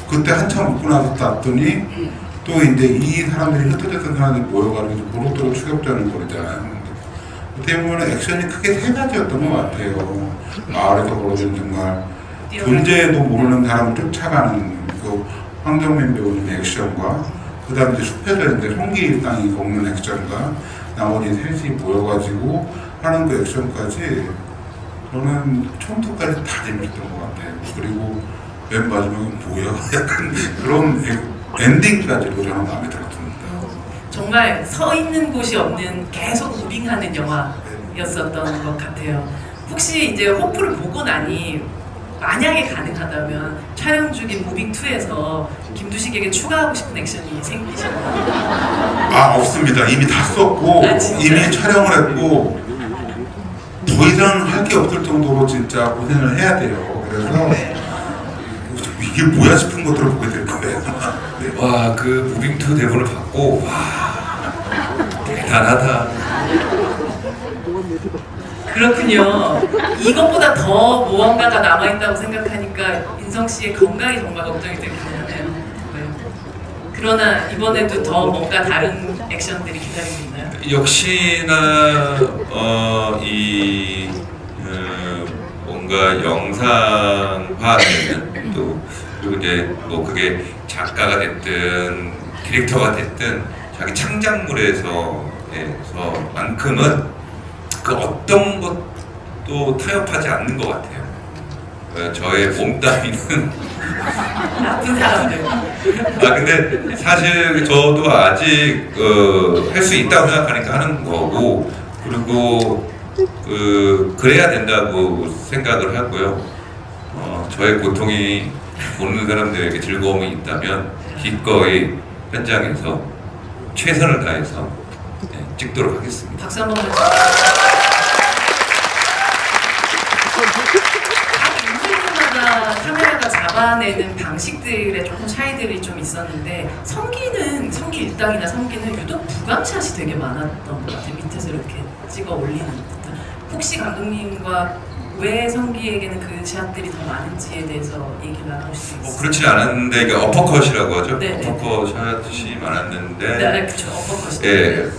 그때 한참 웃고 나서 땄더니 또 이제 이 사람들이 흩어졌던 사람들이 모여가지고 보로토로 추격전을 벌이잖아요. 그때 보면 액션이 크게 세 가지였던 것 같아요. 마을에서 벌어지는 정말 존재도 모르는 사람을 쫓아가는 그 황정민 배우님의 액션과 그 다음에 이제 숲에서 이제 송기일당이 걷는 액션과 나머지 셋이 모여가지고 하는 그 액션까지 저는 처음부터까지 다 재밌었던 것 같아요. 그리고 맨 마지막에 뭐야? 약간 그런 엔딩까지도 저는 마음에 들었습니다. 정말 서 있는 곳이 없는 계속 무빙하는 영화였었던 것 같아요. 혹시 이제 호프를 보고 나니 만약에 가능하다면 촬영 중인 무빙2에서 김두식에게 추가하고 싶은 액션이 생기셨나요? 아 없습니다. 이미 다 썼고 이미 촬영을 했고 더 이상 할 게 없을 정도로 진짜 고생을 해야 돼요. 그래서 이게 뭐야 싶은 것들을 보게 될 거예요. 네. 와, 그 무빙2 대본을 받고 와 대단하다. 그렇군요. 이것보다 더 무언가가 남아있다고 생각하니까 인성 씨의 건강이 정말 걱정이 되긴 하네요. 네. 그러나 이번에도 더 뭔가 다른 액션들이 기다리고 있나요? 역시나 뭔가 영상화되는 또 그리고 이제 뭐 그게 작가가 됐든 디렉터가 됐든 자기 창작물에서만큼은 그 어떤 것도 타협하지 않는 것 같아요. 저의 몸 따위는 나쁜 사람들. 근데 사실 저도 아직 할 수 있다고 생각하니까 하는 거고 그리고 그래야 된다고 생각을 하고요. 저의 고통이 보는 사람들에게 즐거움이 있다면 기꺼이 현장에서 최선을 다해서 찍도록 하겠습니다. 박수 한 번만 주세요. 인물마다 카메라가 잡아내는 방식들의 조금 차이들이 좀 있었는데 성기 일당이나 성기는 유독 부감샷이 되게 많았던 것 같아요. 밑에서 이렇게 찍어 올리는 듯한. 혹시 감독님과 왜 성기에게는 그 샷들이 더 많은지에 대해서 얘기 나누실 수 있어요? 그렇지 않았는데 이게 어퍼컷이라고 하죠. 네, 네. 어퍼컷이 많았는데 네, 그렇죠. 어퍼컷이. 예,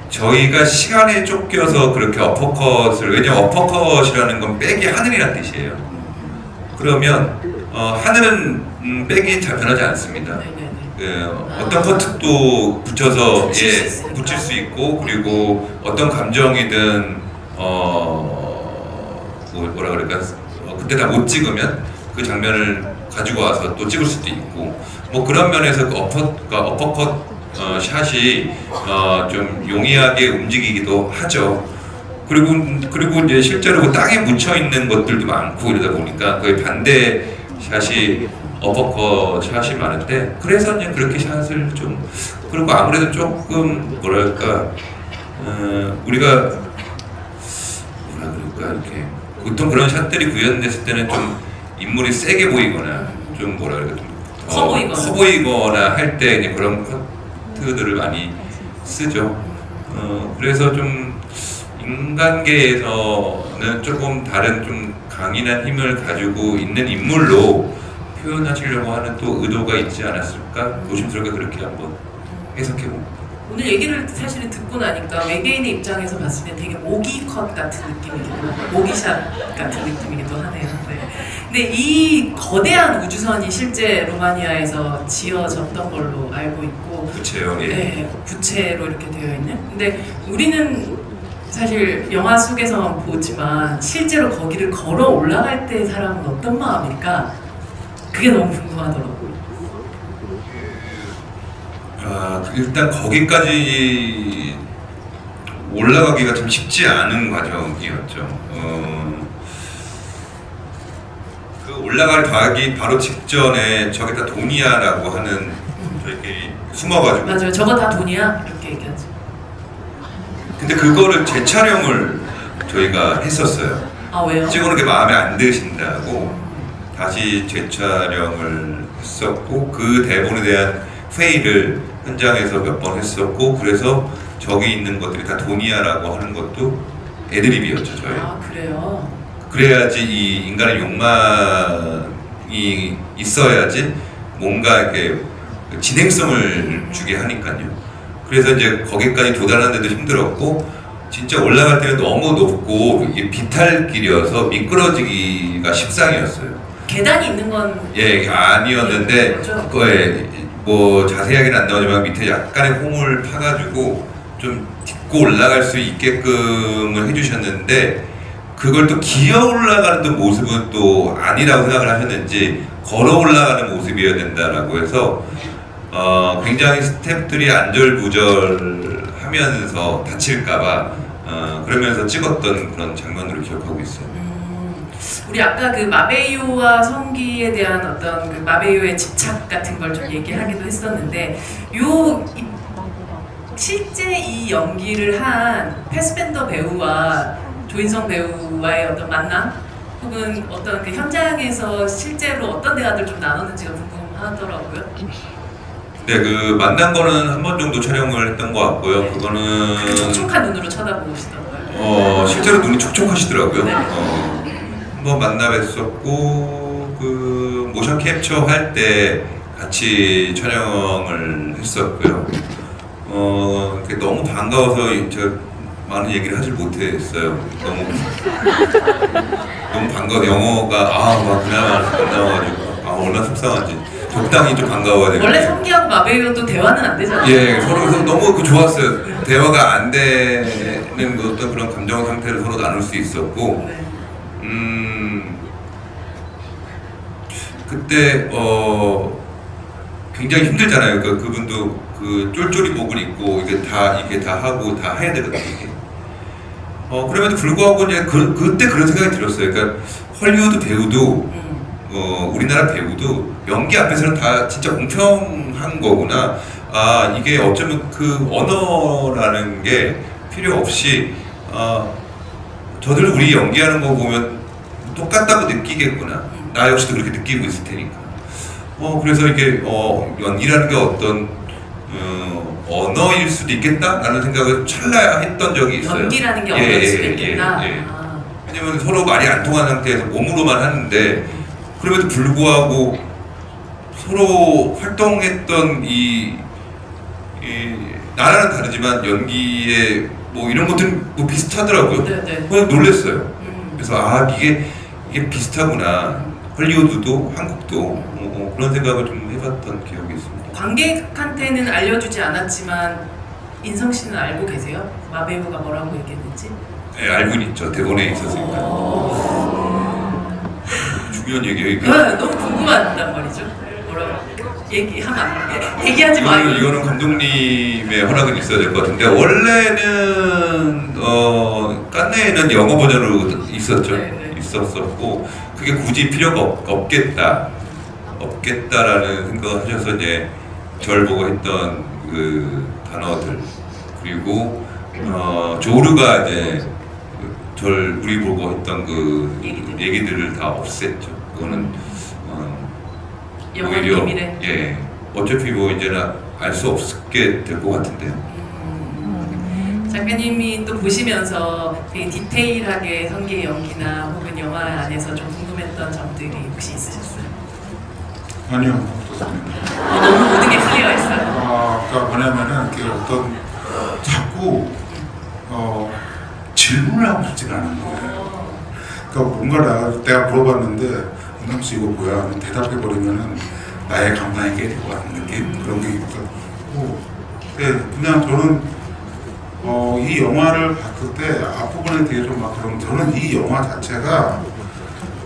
저희가 시간에 쫓겨서 그렇게 어퍼컷을 왜냐면 어퍼컷이라는 건 백이 하늘이라는 뜻이에요. 그러면 하늘은 백이 잘 변하지 않습니다. 네네네. 어떤 커트도 붙여서 붙일 수 있으니까. 붙일 수 있고 그리고 어떤 감정이든 뭐라 그럴까 그때 다 못 찍으면 그 장면을 가지고 와서 또 찍을 수도 있고 뭐 그런 면에서 그 어퍼컷 샷이 좀 용이하게 움직이기도 하죠. 그리고 이제 실제로 그 땅에 묻혀 있는 것들도 많고 이러다 보니까 거의 반대 샷이 어퍼컷 샷이 많은데 그래서 이제 그렇게 샷을 좀 그리고 아무래도 조금 뭐랄까 우리가 뭐라 그럴까 이렇게 보통 그런 샷들이 구현됐을 때는 좀 인물이 세게 보이거나 좀 뭐라 그럴까 좀 커 보이거나 할 때 이제 그런 커트들을 많이 쓰죠. 그래서 좀 인간계에서는 조금 다른 좀 강인한 힘을 가지고 있는 인물로 표현하시려고 하는 또 의도가 있지 않았을까 조심스럽게 그렇게 한번 해석해 봅니다. 오늘 얘기를 사실은 듣고 나니까 외계인의 입장에서 봤을 때 되게 모기컷 같은 느낌이기도 하고 모기샷 같은 느낌이기도 하네요. 네. 근데 이 거대한 우주선이 실제 루마니아에서 지어졌던 걸로 알고 있고 부채요. 예. 네, 부채로 이렇게 되어 있는. 근데 우리는 사실 영화 속에서만 보지만 실제로 거기를 걸어 올라갈 때 사람은 어떤 마음일까? 그게 너무 궁금하더라고요. 일단 거기까지 올라가기가 참 쉽지 않은 과정이었죠. 그 올라가기 바로 직전에 저기다 도니아라고 하는 저희끼리 숨어가지고. 맞아요. 저거 다 돈이야? 이렇게 얘기하죠. 근데 그거를 재촬영을 저희가 했었어요. 아 왜요? 찍어놓은 게 마음에 안 드신다고 다시 재촬영을 했었고 그 대본에 대한 회의를 현장에서 몇 번 했었고 그래서 저기 있는 것들이 다 도니아라고 하는 것도 애드립이었죠 저희. 아 그래요? 그래야지 이 인간의 욕망이 있어야지 뭔가 이렇게 진행성을 주게 하니까요. 그래서 이제 거기까지 도달하는데도 힘들었고 진짜 올라갈 때는 너무 높고 이게 비탈길이어서 미끄러지기가 십상이었어요. 계단이 있는 건 예, 아니었는데 그렇죠. 그거에 뭐 자세하게는 안 나오지만 밑에 약간의 홈을 파가지고 좀 딛고 올라갈 수 있게끔을 해주셨는데 그걸 또 기어 올라가는 또 모습은 또 아니라고 생각을 하셨는지 걸어 올라가는 모습이어야 된다라고 해서 굉장히 스태프들이 안절부절하면서 다칠까봐 그러면서 찍었던 그런 장면으로 기억하고 있어요. 우리 아까 그 마베이오와 성기에 대한 어떤 그 마베이오의 집착 같은 걸 좀 얘기하기도 했었는데 실제 이 연기를 한 패스벤더 배우와 조인성 배우와의 어떤 만남 혹은 어떤 그 현장에서 실제로 어떤 대화들 좀 나눴는지가 궁금하더라고요. 네, 그 만난 거는 한 번 정도 촬영을 했던 것 같고요. 그 그거는 촉촉한 눈으로 쳐다보시던가요? 실제로 눈이 촉촉하시더라고요. 네. 한번 만나 뵀었고 그 모션 캡처 할 때 같이 촬영을 했었고요. 이렇게 너무 반가워서 저 많은 얘기를 하질 못했어요. 너무 반가워. 영어가 막 그나마 안 나와가지고 얼마나 속상한지. 적당히 좀 반가워야 원래 성기하고 마베이도 대화는 안 되잖아요. 예, 서로 너무 좋았어요. 대화가 안 되는 어떤 그런 감정 상태를 서로 나눌 수 있었고, 네. 그때 굉장히 힘들잖아요. 그분도 그 쫄쫄이 목을 입고 이게 다 하고 다 해야 되거든요. 이게. 그럼에도 불구하고 이제 그때 그런 생각이 들었어요. 그러니까 헐리우드 배우도 우리나라 배우도 연기 앞에서는 다 진짜 공평한 거구나. 이게 어쩌면 그 언어라는 게 필요 없이 저들 우리 연기하는 거 보면 똑같다고 느끼겠구나. 나 역시도 그렇게 느끼고 있을 테니까. 그래서 이게 연기라는 게 어떤 언어일 수도 있겠다라는 생각을 찰나 했던 적이 있어요. 연기라는 게 언어일 수도 있겠다. 왜냐면 서로 말이 안 통하는 상태에서 몸으로만 하는데 그럼에도 불구하고 서로 활동했던 이 나라는 다르지만 연기에 뭐 이런 것들은 뭐 비슷하더라고요. 네네. 그냥 놀랬어요. 그래서 이게 비슷하구나. 헐리우드도 한국도 그런 생각을 좀 해봤던 기억이 있습니다. 관객한테는 알려주지 않았지만 인성 씨는 알고 계세요? 마배우가 뭐라고 얘기했는지? 네, 알고는 있죠. 대본에 있었으니까. 중요한 얘기예요 이게. 네, 너무 궁금하단 말이죠. 뭐라고 얘기하면 얘기하지 마요. 이거는 감독님의 허락은 있어야 될 것 같은데 원래는 깐네에는 영어 버전으로 있었죠. 네. 있었었고 그게 굳이 필요가 없겠다라는 생각을 하셔서 이제 절 보고 했던 그 단어들 그리고 조르가 이제 우리 보고 했던 그 얘기들을 다 없앴죠. 그거는 영원 오히려 비밀에. 예 어차피 뭐 이제는 알 수 없게 될 것 같은데요. 작가님이 또 보시면서 되게 디테일하게 성기의 연기나 혹은 영화 안에서 좀 궁금했던 점들이 혹시 있으셨어요? 아니요, 없었습니다. 너무 모든 게 클리어했어요. 그러니까 뭐냐면은 이게 어떤 자꾸 질문을 하고 싶지가 않은 거예요. 그러니까 뭔가 내가 물어봤는데 은영 씨 이거 뭐야? 하면 대답해버리면은 나의 감당이 깨질 것 같은 느낌 그런 게 있었고, 그냥 저는 이 영화를 봤을 때 앞부분에 대해서 막 저는 이 영화 자체가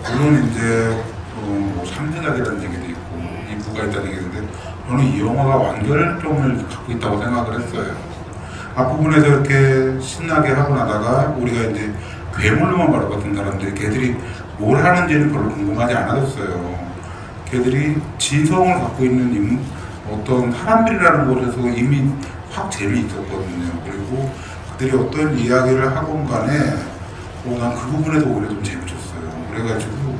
물론 이제 뭐 상징학이라는 얘기도 있고 이부가 있다는 얘기인데 저는 이 영화가 완결점을 갖고 있다고 생각을 했어요. 앞부분에서 이렇게 신나게 하고 나다가 우리가 이제 괴물로만 바라봤던 사람들이 걔들이 뭘 하는지는 별로 궁금하지 않았어요. 걔들이 진성을 갖고 있는 어떤 사람들이라는 곳에서 이미 확 재미있었거든요. 그리고 그들이 어떤 이야기를 하건 간에 난 그 부분에서 오히려 좀 재밌었어요. 그래가지고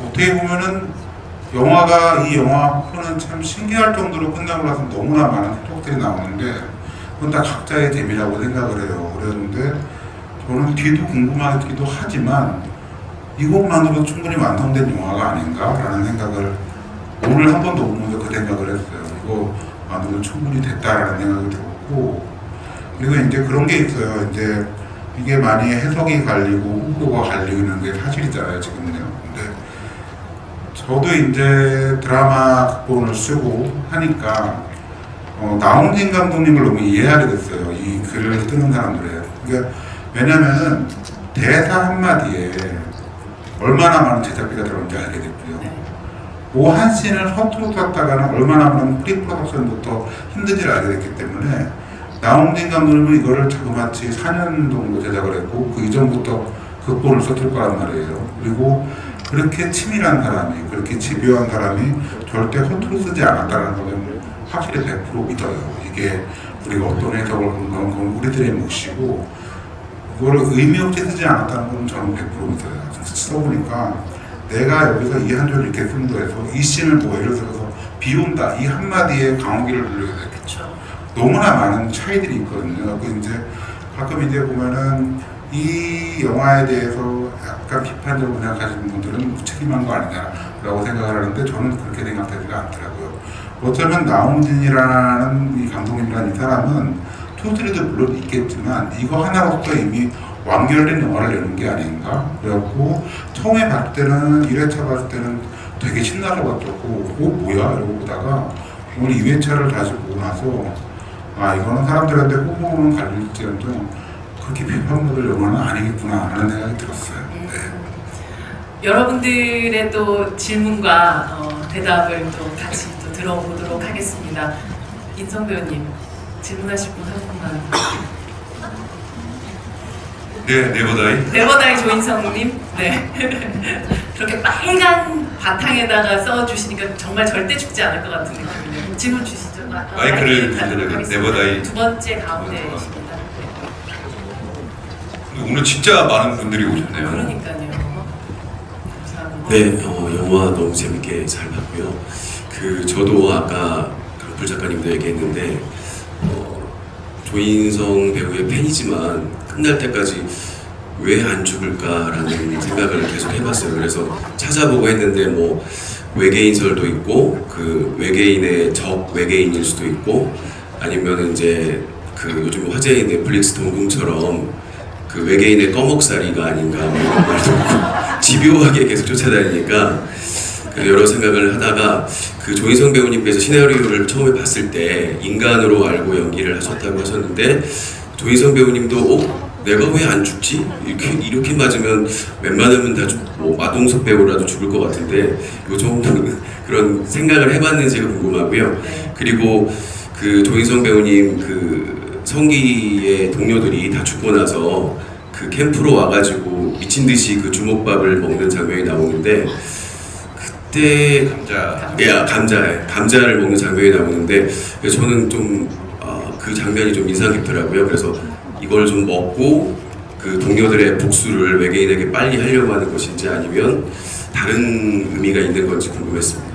어떻게 보면은 이 영화는 참 신기할 정도로 끝나고 나서 너무나 많은 톡들이 나오는데 그건 다 각자의 재미라고 생각을 해요. 그랬는데 저는 뒤도 궁금하기도 하지만 이것만으로 충분히 완성된 영화가 아닌가라는 생각을 오늘 한 번 더 보면서 그 생각을 했어요. 이거만으로 충분히 됐다라는 생각이 들었고, 그리고 이제 그런 게 있어요. 이제 이게 많이 해석이 갈리고 홍보가 갈리는 게 사실이잖아요, 지금은요. 근데 저도 이제 드라마 각본을 쓰고 하니까 나홍진 감독님을 너무 이해하게 됐어요. 이 글을 쓰는 사람들의. 그러니까 왜냐면은 대사 한마디에 얼마나 많은 제작비가 들어온지 알게 됐고요. 그 한 씬을 서투르 썼다가는 얼마나 많은 프리프로덕션부터 힘든지를 알게 됐기 때문에 나홍진 감독님은 이거를 자그마치 4년 정도 제작을 했고 그 이전부터 극본을 썼을 거란 말이에요. 그리고 그렇게 치밀한 사람이, 그렇게 집요한 사람이 절대 허투루 쓰지 않았다는 것은 확실히 100% 믿어요. 이게 우리가 어떤 해석을 한 건 우리들의 몫이고 그거를 의미 없이 쓰지 않았다는 건 저는 100% 믿어요. 써보니까 내가 여기서 이 한 줄을 이렇게 쓴다 해서 이 씬을 뭐 예를 들어서 비 온다 이 한마디에 강호기를 누르게 돼요. 그렇죠. 너무나 많은 차이들이 있거든요. 그 이제 가끔 이제 보면은 이 영화에 대해서 약간 비판적으로 생각하시는 분들은 무책임한 거 아니냐라고 생각을 하는데 저는 그렇게 생각되지가 않더라고요. 어쩌면 나홍진이라는 이 감독님이라는 이 사람은 토트리도 물론 있겠지만 이거 하나로서 이미 완결된 영화를 내는 게 아닌가. 그래갖고 처음에 봤을 때는 1회차 봤을 때는 되게 신나서 봤었고 뭐야 이러고 보다가 오늘 2회차를 다시 보고 나서 아 이거는 사람들한테 호불호는 갈릴지언정 그렇게 비판받을 영화는 아니겠구나 하는 생각이 들었어요. 네. 여러분들의 또 질문과 대답을 또 같이 또 들어보도록 하겠습니다. 인성 배우님 질문하실 분 한 분만. 네, 네버다이. 네버다이 조인성님, 네. 그렇게 빨간 바탕에다가 써주시니까 정말 절대 죽지 않을 것 같은 느낌이네요. 질문 주시죠. 마이크를 가도록 주세요. 하겠습니다. 네버다이. 두 번째 가운데 있습니다. 오늘 진짜 많은 분들이 오셨네요. 그러니까요. 감사합니다. 네, 영화 너무 재밌게 잘 봤고요. 저도 아까 강풀 작가님도 얘기했는데 조인성 배우의 팬이지만 끝날 때까지 왜 안 죽을까라는 생각을 계속 해봤어요. 그래서 찾아보고 했는데 뭐 외계인설도 있고 그 외계인의 적 외계인일 수도 있고 아니면 이제 요즘 화제인 넷플릭스 동궁처럼 그 외계인의 꺼먹살이가 아닌가 뭐 이런 말도 있고 집요하게 계속 쫓아다니니까 여러 생각을 하다가 조인성 배우님께서 시나리오를 처음에 봤을 때 인간으로 알고 연기를 하셨다고 하셨는데 조인성 배우님도 내가 왜 안 죽지? 이렇게 맞으면 웬만하면 다 뭐 마동석 배우라도 죽을 것 같은데 요 정도는 그런 생각을 해봤는지가 궁금하고요. 그리고 조인성 배우님 성기의 동료들이 다 죽고 나서 캠프로 와가지고 미친 듯이 주먹밥을 먹는 장면이 나오는데 그때 감자를 먹는 장면이 나오는데 저는 좀 그 장면이 좀 인상 깊더라고요. 그래서 이걸 좀 먹고 동료들의 복수를 외계인에게 빨리 하려고 하는 것인지 아니면 다른 의미가 있는 건지 궁금했습니다.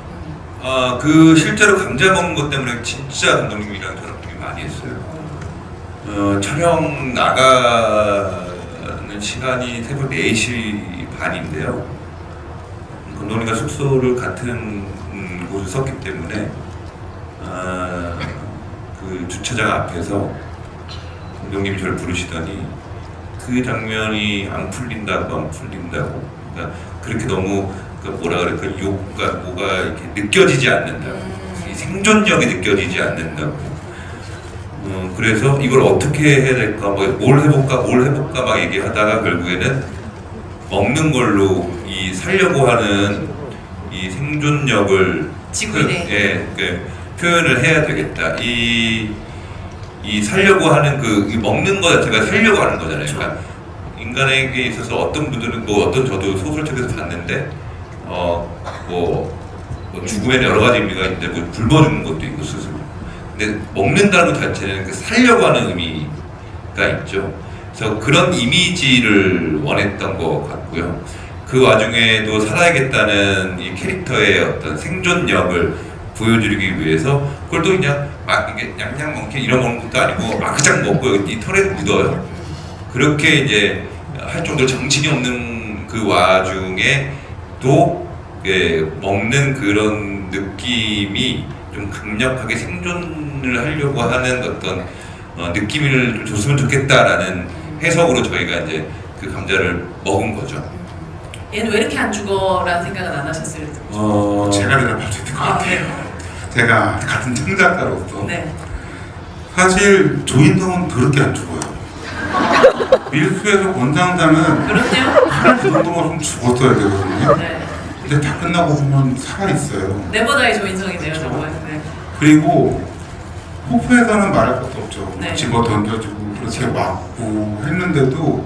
실제로 감자 먹는 것 때문에 진짜 감독님이랑 저랑 되게 많이 했어요. 촬영 나가는 시간이 새벽 4시 반인데요. 감독님과 숙소를 같은 곳에 썼기 때문에 주차장 앞에서 감독님이 저를 부르시더니 그 장면이 안 풀린다고 그러니까 그렇게 너무 뭐라 그럴까 뭐가 이렇게 느껴지지 않는다고 이 생존력이 느껴지지 않는다고 그래서 이걸 어떻게 해야 될까 뭘 해볼까 막 얘기하다가 결국에는 먹는 걸로 살려고 하는 이 생존력을 표현을 해야 되겠다. 이 살려고 하는 이 먹는 거 자체가 살려고 하는 거잖아요. 그러니까 인간에게 있어서 어떤 분들은 저도 소설책에서 봤는데 죽음에는 여러 가지 의미가 있는데 굶어 죽는 것도 있고 스스로. 근데 먹는다는 것 자체는 살려고 하는 의미가 있죠. 그래서 그런 이미지를 원했던 것 같고요. 그 와중에도 살아야겠다는 이 캐릭터의 어떤 생존력을 보여드리기 위해서 그걸 또 그냥 막 이게 냥냥 먹기 이런 먹는 것도 아니고 그냥 먹고 이 털에도 묻어요. 그렇게 이제 할 정도로 정신이 없는 그 와중에 또 먹는 그런 느낌이 좀 강력하게 생존을 하려고 하는 어떤 느낌을 좀 줬으면 좋겠다라는 해석으로 저희가 이제 그 감자를 먹은 거죠. 얘는 왜 이렇게 안 죽어? 라는 생각은 안 하셨어요? 제가 대답할 수 있을 것 같아요. 제가 같은 창작가로서 사실 조인성은 그렇게 안 죽어요. 밀수에서 권상자는 그 정도만 좀 죽었어야 되거든요. 근데 다 끝나고 보면 살아있어요. 네버다이 조인성이네요, 정말. 그리고 호프에서는 말할 것도 없죠. 네. 집어 던져주고 그렇게 맞고 했는데도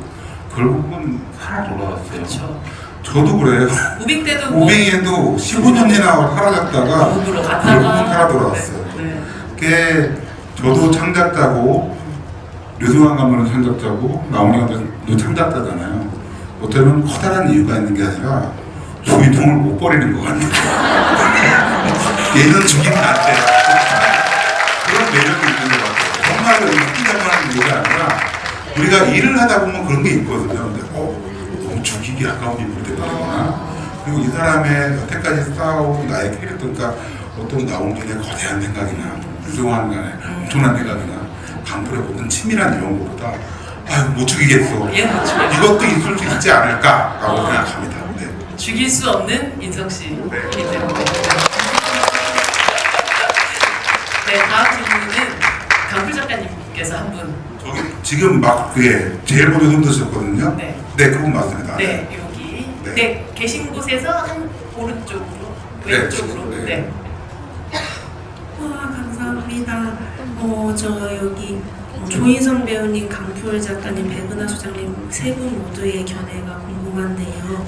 결국은 살아 돌아왔어요. 그렇죠. 저도 그래요. 무빙 때도 무빙에도 15년이나 사라졌다가 무빙으로 결국은 갔다가 살아 돌아왔어요. 네. 그게 저도 창작자고 류승환 감독은 창작자고 나훈이 감독도 창작자잖아요. 어쩌면 커다란 이유가 있는 게 아니라 조인성을 못 버리는 것 같아요. 얘는 죽이면 안 돼. 그런 매력이 있는 것 같아요. 정말 웃기다고 하는 이유가 아니라 우리가 일을 하다 보면 그런 게 있거든요. 근데 너무 죽이기 아까운 인물이 되거나 그리고 이 사람의 여태까지 쌓아온 나의 캐릭터가 어떤 나홍진의 거대한 생각이나 유종환 간의 엄청난 생각이나 강풀의 모든 치밀한 이런 것보다 아유 못 죽이겠어. 얘 못 죽여. 이것도 있을 수 있지 않을까라고 생각합니다. 네. 죽일 수 없는 인성 씨이기 때문에. 네, 다음 질문은 강풀 작가님께서 한 분. 저기 지금 막 그게 제일 먼저 손 드셨거든요. 네. 네, 그분 맞습니다. 네, 여기. 네. 네, 계신 곳에서 한 오른쪽으로, 네, 왼쪽으로. 네. 네. 감사합니다. 저 여기 조인성 배우님, 강풀 작가님, 백은하 소장님 세 분 모두의 견해가 궁금한데요.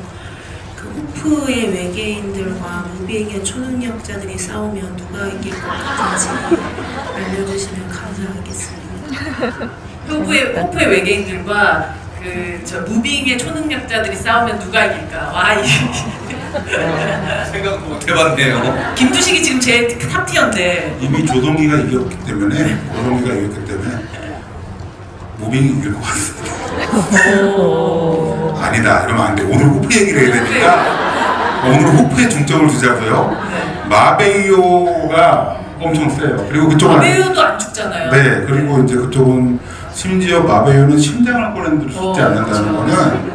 그 호프의 외계인들과 무비행의 초능력자들이 싸우면 누가 이길 것 같은지 알려주시면 감사하겠습니다. 호프의 외계인들과 저 무빙의 초능력자들이 싸우면 누가 이길까? 와, 이 생각 못 해봤네요. 김두식이 지금 제 탑티어인데. 이미 조동기가 이겼기 때문에 무빙이 이길 것 같습니다. 아니다 이러면 안 돼. 오늘 호프 얘기를 해야 되니까 오늘 호프에 중점을 두자고요. 마베이오가 엄청 세요. 그리고 그쪽은 마베이오도 안 죽잖아요. 네, 그리고 이제 그쪽은 심지어 마베이오는 심장을 꺼내들 수 있지 않는다는 거는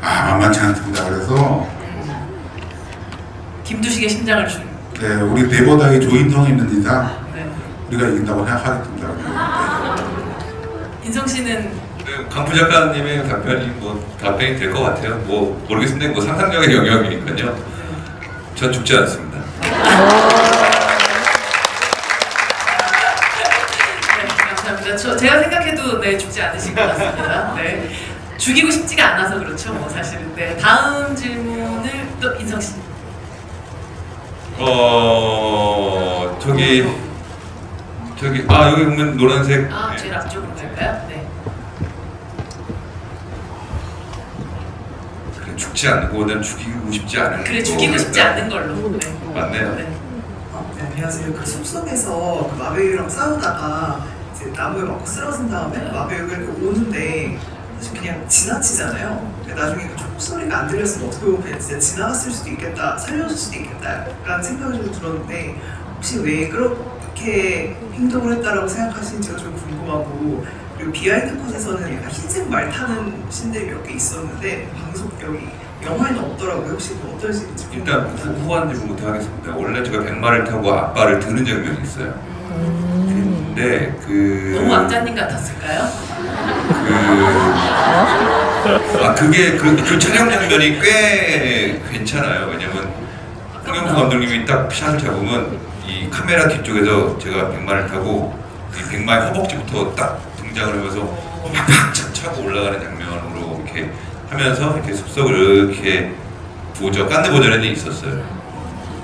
만만치 않습니다. 그래서 김두식의 심장을 준. 네, 우리 네버다의 조인성이 있는 이상 네. 우리가 이긴다고 생각하겠습니다. 인성 씨는 네, 강풀 작가님의 답변이 답변이 될 것 같아요. 모르겠는데 상상력의 영역이니까요. 전 죽지 않습니다. 네, 감사합니다. 제가 생각해도 죽지 않으신 것 같습니다. 네. 죽이고 싶지가 않아서 그렇죠, 사실은. 네, 다음 질문을 또 인성 씨. 여기 보면 노란색. 네. 제일 앞쪽으로 갈까요? 네. 그래, 죽지 않고 난 죽이고 싶지 않은. 그래, 죽이고 싶지 않은 걸로. 네. 맞네요. 네. 네, 안녕하세요. 그 숲속에서 그 마베이랑 싸우다가 이제 나무에 맞고 쓰러진 다음에 마베이가 이렇게 오는데 사실 그냥 지나치잖아요. 나중에 그 총소리가 안 들렸으면 어떻게 보면 그냥 진짜 지나갔을 수도 있겠다, 살려줄 수도 있겠다라는 생각이 좀 들었는데 혹시 왜 그렇게 행동을 했다라고 생각하시는지가 좀 궁금하고 그리고 비하인드 컷에서는 약간 흰색 말 타는 신들이 몇 개 있었는데 방송 여기 영화에는 없더라고요. 혹시 뭐 어떤 신인지 일단 후한 질문부터 하겠습니다. 원래 제가 백마를 타고 앞발을 드는 장면이 있어요. 근데 너무 왕자님 같았을까요? 그게 그 촬영 장면이 꽤 괜찮아요. 왜냐면 홍영수 감독님이 딱 샷을 잡으면 이 카메라 뒤쪽에서 제가 백마를 타고 이 백마의 허벅지부터 딱 등장을 하면서 팍팍 차고 올라가는 장면으로 이렇게 하면서 이렇게 숲속을 이렇게 깐느 버전에 있었어요.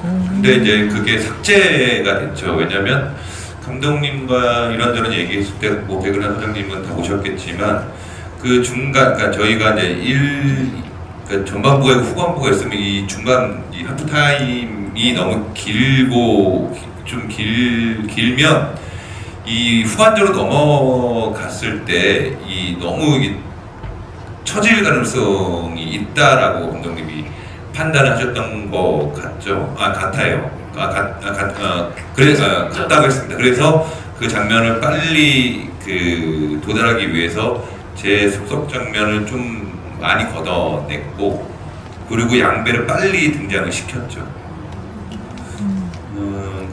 근데 이제 그게 삭제가 됐죠. 왜냐면 감독님과 이런저런 얘기했을 때 백은하 소장님은 다 보셨겠지만 그 중간, 그러니까 저희가 이제 그러니까 전반부가 있고 후반부가 있으면 이 중간 이 하프 타임이 너무 길고 좀 길면 이 후반전으로 넘어갔을 때 이 너무 처질 가능성이 있다라고 감독님이 판단을 하셨던 것 같죠? 같아요. 같다고 했습니다. 그래서 그 장면을 빨리 도달하기 위해서 제 숲속 장면을 좀 많이 걷어냈고 그리고 양배를 빨리 등장을 시켰죠.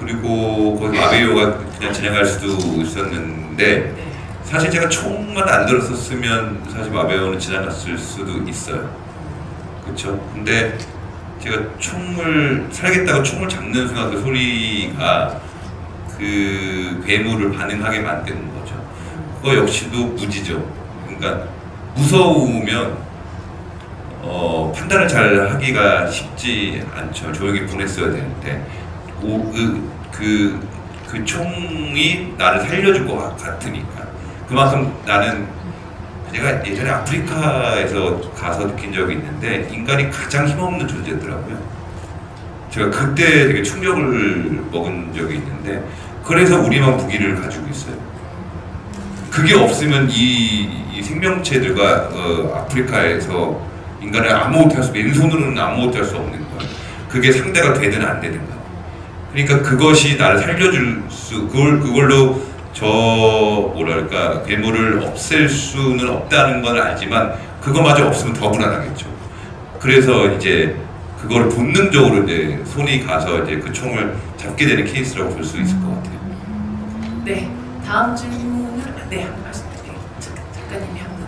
그리고 거기 마베이오가 그냥 지나갈 수도 있었는데 사실 제가 총만 안 들었었으면 사실 마베오는 지나갔을 수도 있어요. 그렇죠? 근데 제가 총을 살겠다고 총을 잡는 순간 그 소리가 그 괴물을 반응하게 만드는 거죠. 그거 역시도 무지죠. 그러니까 무서우면 판단을 잘 하기가 쉽지 않죠. 조용히 보냈어야 되는데 그 총이 나를 살려줄 것 같으니까. 그만큼 나는 제가 예전에 아프리카에서 가서 느낀 적이 있는데 인간이 가장 힘없는 존재더라고요. 제가 그때 되게 충격을 먹은 적이 있는데 그래서 우리만 무기를 가지고 있어요. 그게 없으면 이 생명체들과 아프리카에서 인간을 아무것도 할 수, 맨손으로는 아무것도 할 수 없는 거예요. 그게 상대가 되든 안 되든가. 그러니까 그것이 나를 살려줄 수, 그걸로 뭐랄까, 괴물을 없앨 수는 없다는 건 알지만 그거마저 없으면 더 불안하겠죠. 그래서 이제 그걸 본능적으로 이제 손이 가서 이제 그 총을 잡게 되는 케이스라고 볼 수 있을 것 같아요. 네, 다음 질문을 한번 말씀드릴게요. 작가님이 한 분.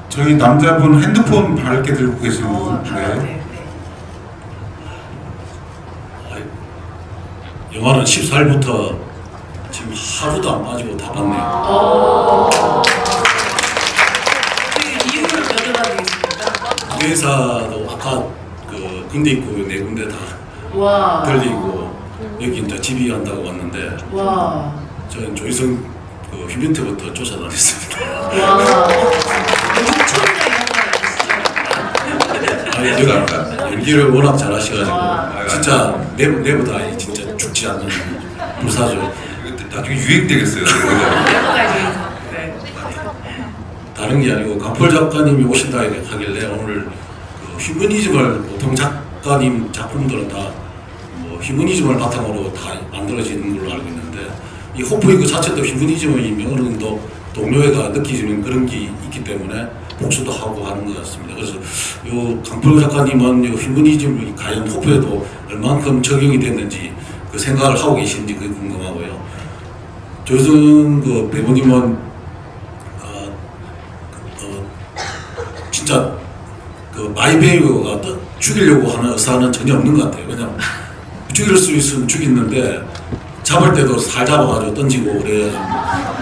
저희 남자분 핸드폰 밝게 들고 계시는 바로 분인데 영화는 14일부터 지금 하루도 안 빠지고 다 봤네요. 그 이유를 여쭤봐도 되겠습니까? 회사도 아까 그 군대 있고 네 군데 다 와. 들리고 여기 이제 집이 간다고 왔는데 와. 저는 조희성 그 휘빈트부터 쫓아다녔습니다. 와. 요즘 초이나 이런 거 아니시죠? 아니 감사합니다. 연기를 워낙 잘하셔가지고 와. 진짜 내보다 진짜 죽지 않는 불사조. 이거 나중에 유행되겠어요. 레버가이즈에서. 네. 다른 게 아니고 강폴 작가님이 오신다 하길래 오늘 그 휴머니즘을 보통 작가님 작품들은 다뭐 휴머니즘을 바탕으로 다 만들어지는 걸로 알고 있는데 이 호프이그 자체도 휴머니즘의 어느 정도 동료애가 느끼지는 그런 게 있기 때문에 복수도 하고 하는 것 같습니다. 그래서 요 강폴 작가님은 요 휴머니즘이 과연 호프에도 얼만큼 적용이 됐는지 그 생각을 하고 계신지 그게 궁금하고요. 조희성 그 배우님은 진짜 그 마이베이어가 죽이려고 하는 의사는 전혀 없는 것 같아요. 왜냐면 죽일 수 있으면 죽이는데 잡을 때도 살 잡아가지고 던지고 그래.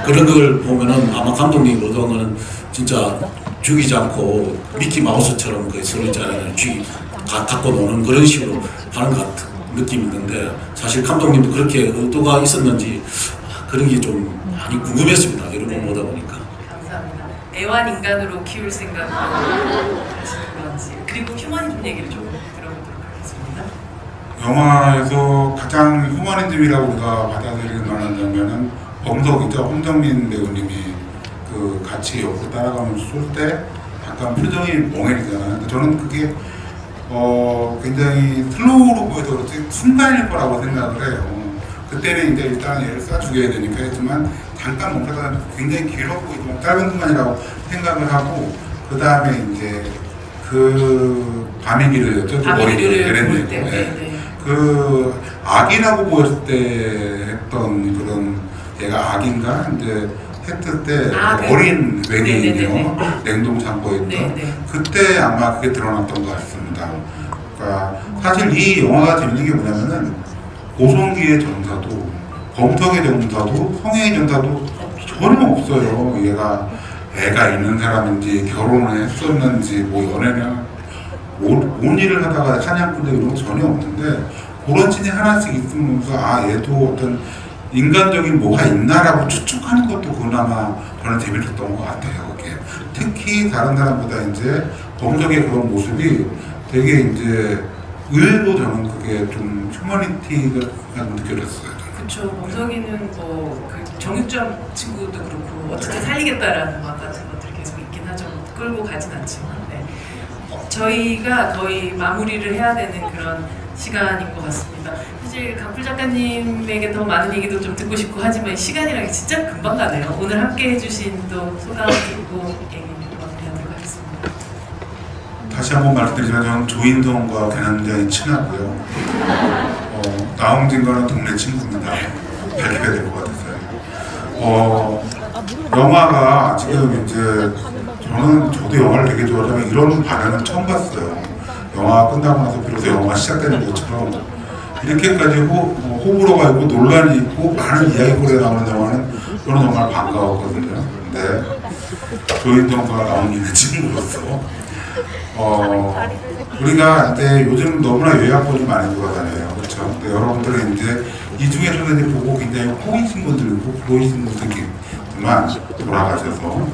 그런 걸 보면은 아마 감독님 의도한 거는 진짜 죽이지 않고 미키 마우스처럼 그 서로 있잖아요. 갖고 노는 그런 식으로 하는 것 같은 느낌이 있는데 사실 감독님도 그렇게 의도가 있었는지 그런 게 좀 많이 궁금했습니다. 여러 번 보다 보니까. 감사합니다. 애완인간으로 키울 생각을 하시는 건지 그리고 휴머니즘 얘기를 좀 들어보도록 하겠습니다. 영화에서 가장 휴머니즘이라고 우리가 받아들일 만한 장면은 범석이죠. 홍정민 배우님이 그 같이 옆으로 따라가면서 쏠 때 약간 표정이 멍해지잖아요. 근데 저는 그게 굉장히 슬로우로 보여서 그렇지 순간일 거라고 생각을 해요. 그때는 이제 일단 얘를 쏴 죽여야 되니까 했지만 잠깐 멈춰서 굉장히 길어 보이지만 짧은 순간이라고 생각을 하고 그 다음에 이제 그 밤의 길을였죠. 밤의 길을 볼 내리고 때. 네. 그 악이라고 보였을 때 했던 그런 얘가 악인가 이제 했을 때 네. 어린 외계인이요. 네네네네. 냉동 창고에 있던 네. 그때 아마 그게 드러났던 것 같습니다. 그러니까 사실 이 영화가 재밌는 게 뭐냐면은 고성기의 전사도 범석의 전사도 성의 전사도 전혀 없어요. 얘가 애가 있는 사람인지 결혼을 했었는지 뭐 연애나 온 일을 하다가 사냥꾼들 이런 거 전혀 없는데 그런 씬이 하나씩 있으면서 아 얘도 어떤 인간적인 뭐가 있나라고 추측하는 것도 그나마 저는 재밌었던 것 같아요. 그게 특히 다른 사람보다 이제 범석의 그런 모습이 되게 이제 의외로 저는 그게 좀 휴머니티가 느껴졌어요. 그렇죠. 범석이는 뭐그 정육점 친구도 그렇고 어떻게 살리겠다라는 것 같은 것들이 계속 있긴 하죠. 끌고 가진 않지만. 네. 저희가 거의 마무리를 해야 되는 그런 시간인 것 같습니다. 사실 강풀 작가님에게 더 많은 얘기도 좀 듣고 싶고 하지만 시간이란 게 진짜 금방 가네요. 오늘 함께 해주신 또 소감 듣고 얘기 마무리하도록 하겠습니다. 다시 한번 말씀드리지만 저는 조인성과 굉장히 친하고요. 나홍진과는 동네 친구입니다. 밝혀야 될 것 같아서요. 영화가 지금 이제 저도 영화를 되게 좋아하지만 이런 반응은 처음 봤어요. 영화 끝나고 나서 비로소 영화가 시작되는 것처럼 이렇게까지 호불호가 있고 논란이 있고 많은 이야기거리가 나오는 영화는 저는 정말 반가웠거든요. 근데 조인성과 나홍진의 친구로서 우리가 이제 요즘 너무나 요약본이 많이 돌아다녀요. 그렇죠? 근데 여러분들은 이제 이 중에서는 이제 보고 굉장히 호기심 분들 있고 보이신 분들이지만 돌아가셔서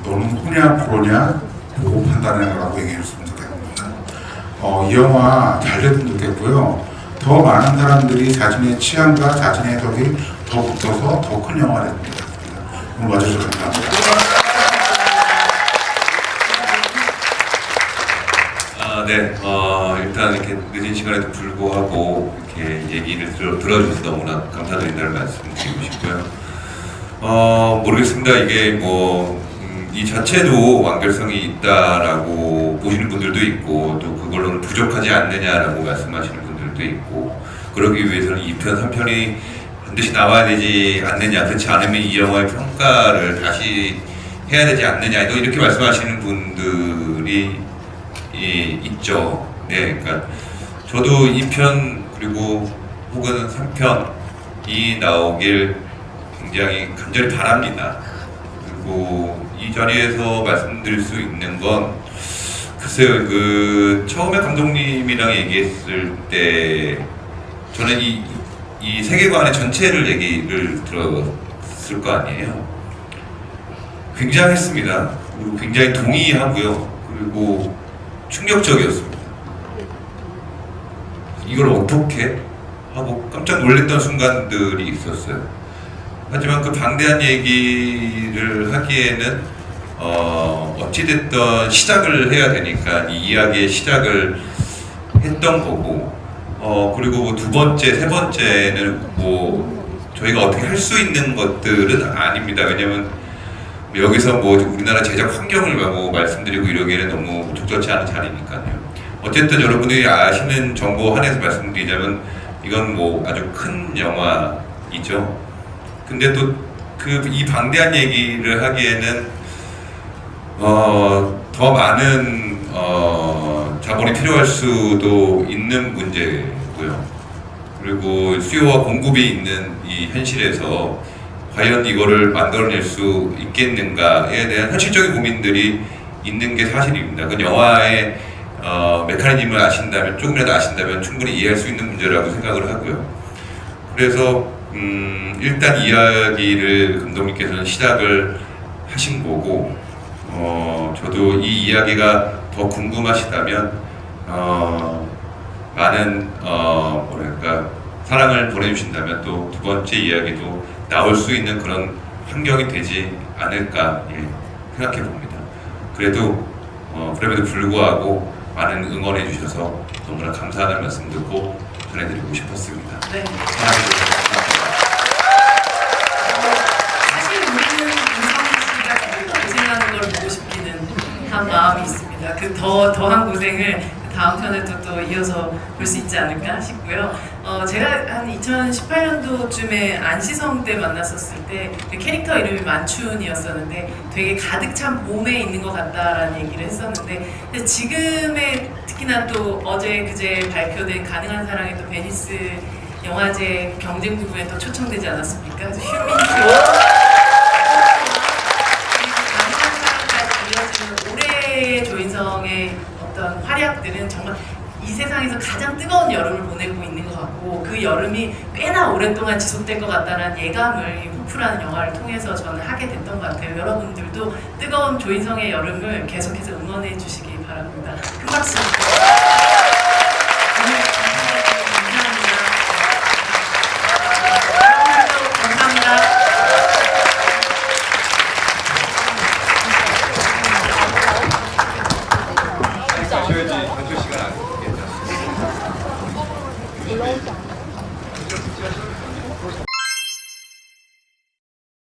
너는 호냐 프로냐 보고 판단해라라고 얘기했으면 좋겠습니다. 이 영화 잘 됐으면 좋겠고요. 더 많은 사람들이 자신의 취향과 자신의 해석이 더 붙어서 더 큰 영화가 됐으면 좋겠습니다. 오늘 와주셔서 감사합니다. 네. 일단 이렇게 늦은 시간에도 불구하고 이렇게 얘기를 들어주셔서 너무나 감사드린다는 말씀 드리고 싶고요. 모르겠습니다. 이게 이 자체도 완결성이 있다라고 보시는 분들도 있고, 또 그걸로는 부족하지 않느냐라고 말씀하시는 분들도 있고, 그러기 위해서는 2편, 3편이 반드시 나와야 되지 않느냐, 그렇지 않으면 이 영화의 평가를 다시 해야 되지 않느냐, 또 이렇게 말씀하시는 분들이 있죠. 네, 그러니까 저도 2편 그리고 혹은 3편이 나오길 굉장히 간절히 바랍니다. 그리고 이 자리에서 말씀드릴 수 있는 건, 글쎄요, 처음에 감독님이랑 얘기했을 때 저는 이 세계관의 전체를 얘기를 들었을 거 아니에요. 굉장했습니다. 그리고 굉장히 동의하고요. 그리고 충격적이었습니다. 이걸 어떻게 하고 깜짝 놀랐던 순간들이 있었어요. 하지만 그 방대한 얘기를 하기에는 어찌됐든 시작을 해야 되니까 이 이야기의 시작을 했던 거고, 그리고 두 번째, 세 번째는 저희가 어떻게 할 수 있는 것들은 아닙니다. 왜냐면 여기서 우리나라 제작 환경을 말씀드리고 이러기에는 너무 적절치 않은 자리니까요. 어쨌든 여러분들이 아시는 정보 한해서 말씀드리자면 이건 아주 큰 영화이죠. 근데 또 이 방대한 얘기를 하기에는 더 많은 자본이 필요할 수도 있는 문제고요. 그리고 수요와 공급이 있는 이 현실에서 과연 이거를 만들어낼 수 있겠는가에 대한 현실적인 고민들이 있는 게 사실입니다. 그 영화의 메커니즘을 아신다면, 조금이라도 아신다면 충분히 이해할 수 있는 문제라고 생각을 하고요. 그래서 일단 이야기를 감독님께서는 시작을 하신 거고, 저도 이 이야기가 더 궁금하시다면 많은 사랑을 보내주신다면 또 두 번째 이야기도 나올 수 있는 그런 환경이 되지 않을까 생각해 봅니다. 그럼에도 불구하고 많은 응원해 주셔서 너무나 감사하다는 말씀도 꼭 전해드리고 싶었습니다. 네. 감사합니다. 사실 우리는 김성희 씨가 조금 더 고생하는 걸 보고 싶기는 한 마음이 있습니다. 그 더한 고생을 다음 편에도 또 이어서 볼 수 있지 않을까 싶고요. 제가 한 2018년도쯤에 안시성 때 만났었을 때 그 캐릭터 이름이 만춘이었었는데 되게 가득 찬 봄에 있는 것 같다라는 얘기를 했었는데, 근데 지금의 특히나 또 어제 그제 발표된 가능한 사랑의 또 베니스 영화제 경쟁 부분에 또 초청되지 않았습니까? 그래서 휴민큐 가능한 사랑까지 이어지는 올해의 조인성의 어떤 활약들은 정말 이 세상에서 가장 뜨거운 여름을 보내고 있는 것 같고, 그 여름이 꽤나 오랫동안 지속될 것 같다는 예감을 이 후프라는 영화를 통해서 저는 하게 됐던 것 같아요. 여러분들도 뜨거운 조인성의 여름을 계속해서 응원해 주시기 바랍니다. 큰 박수.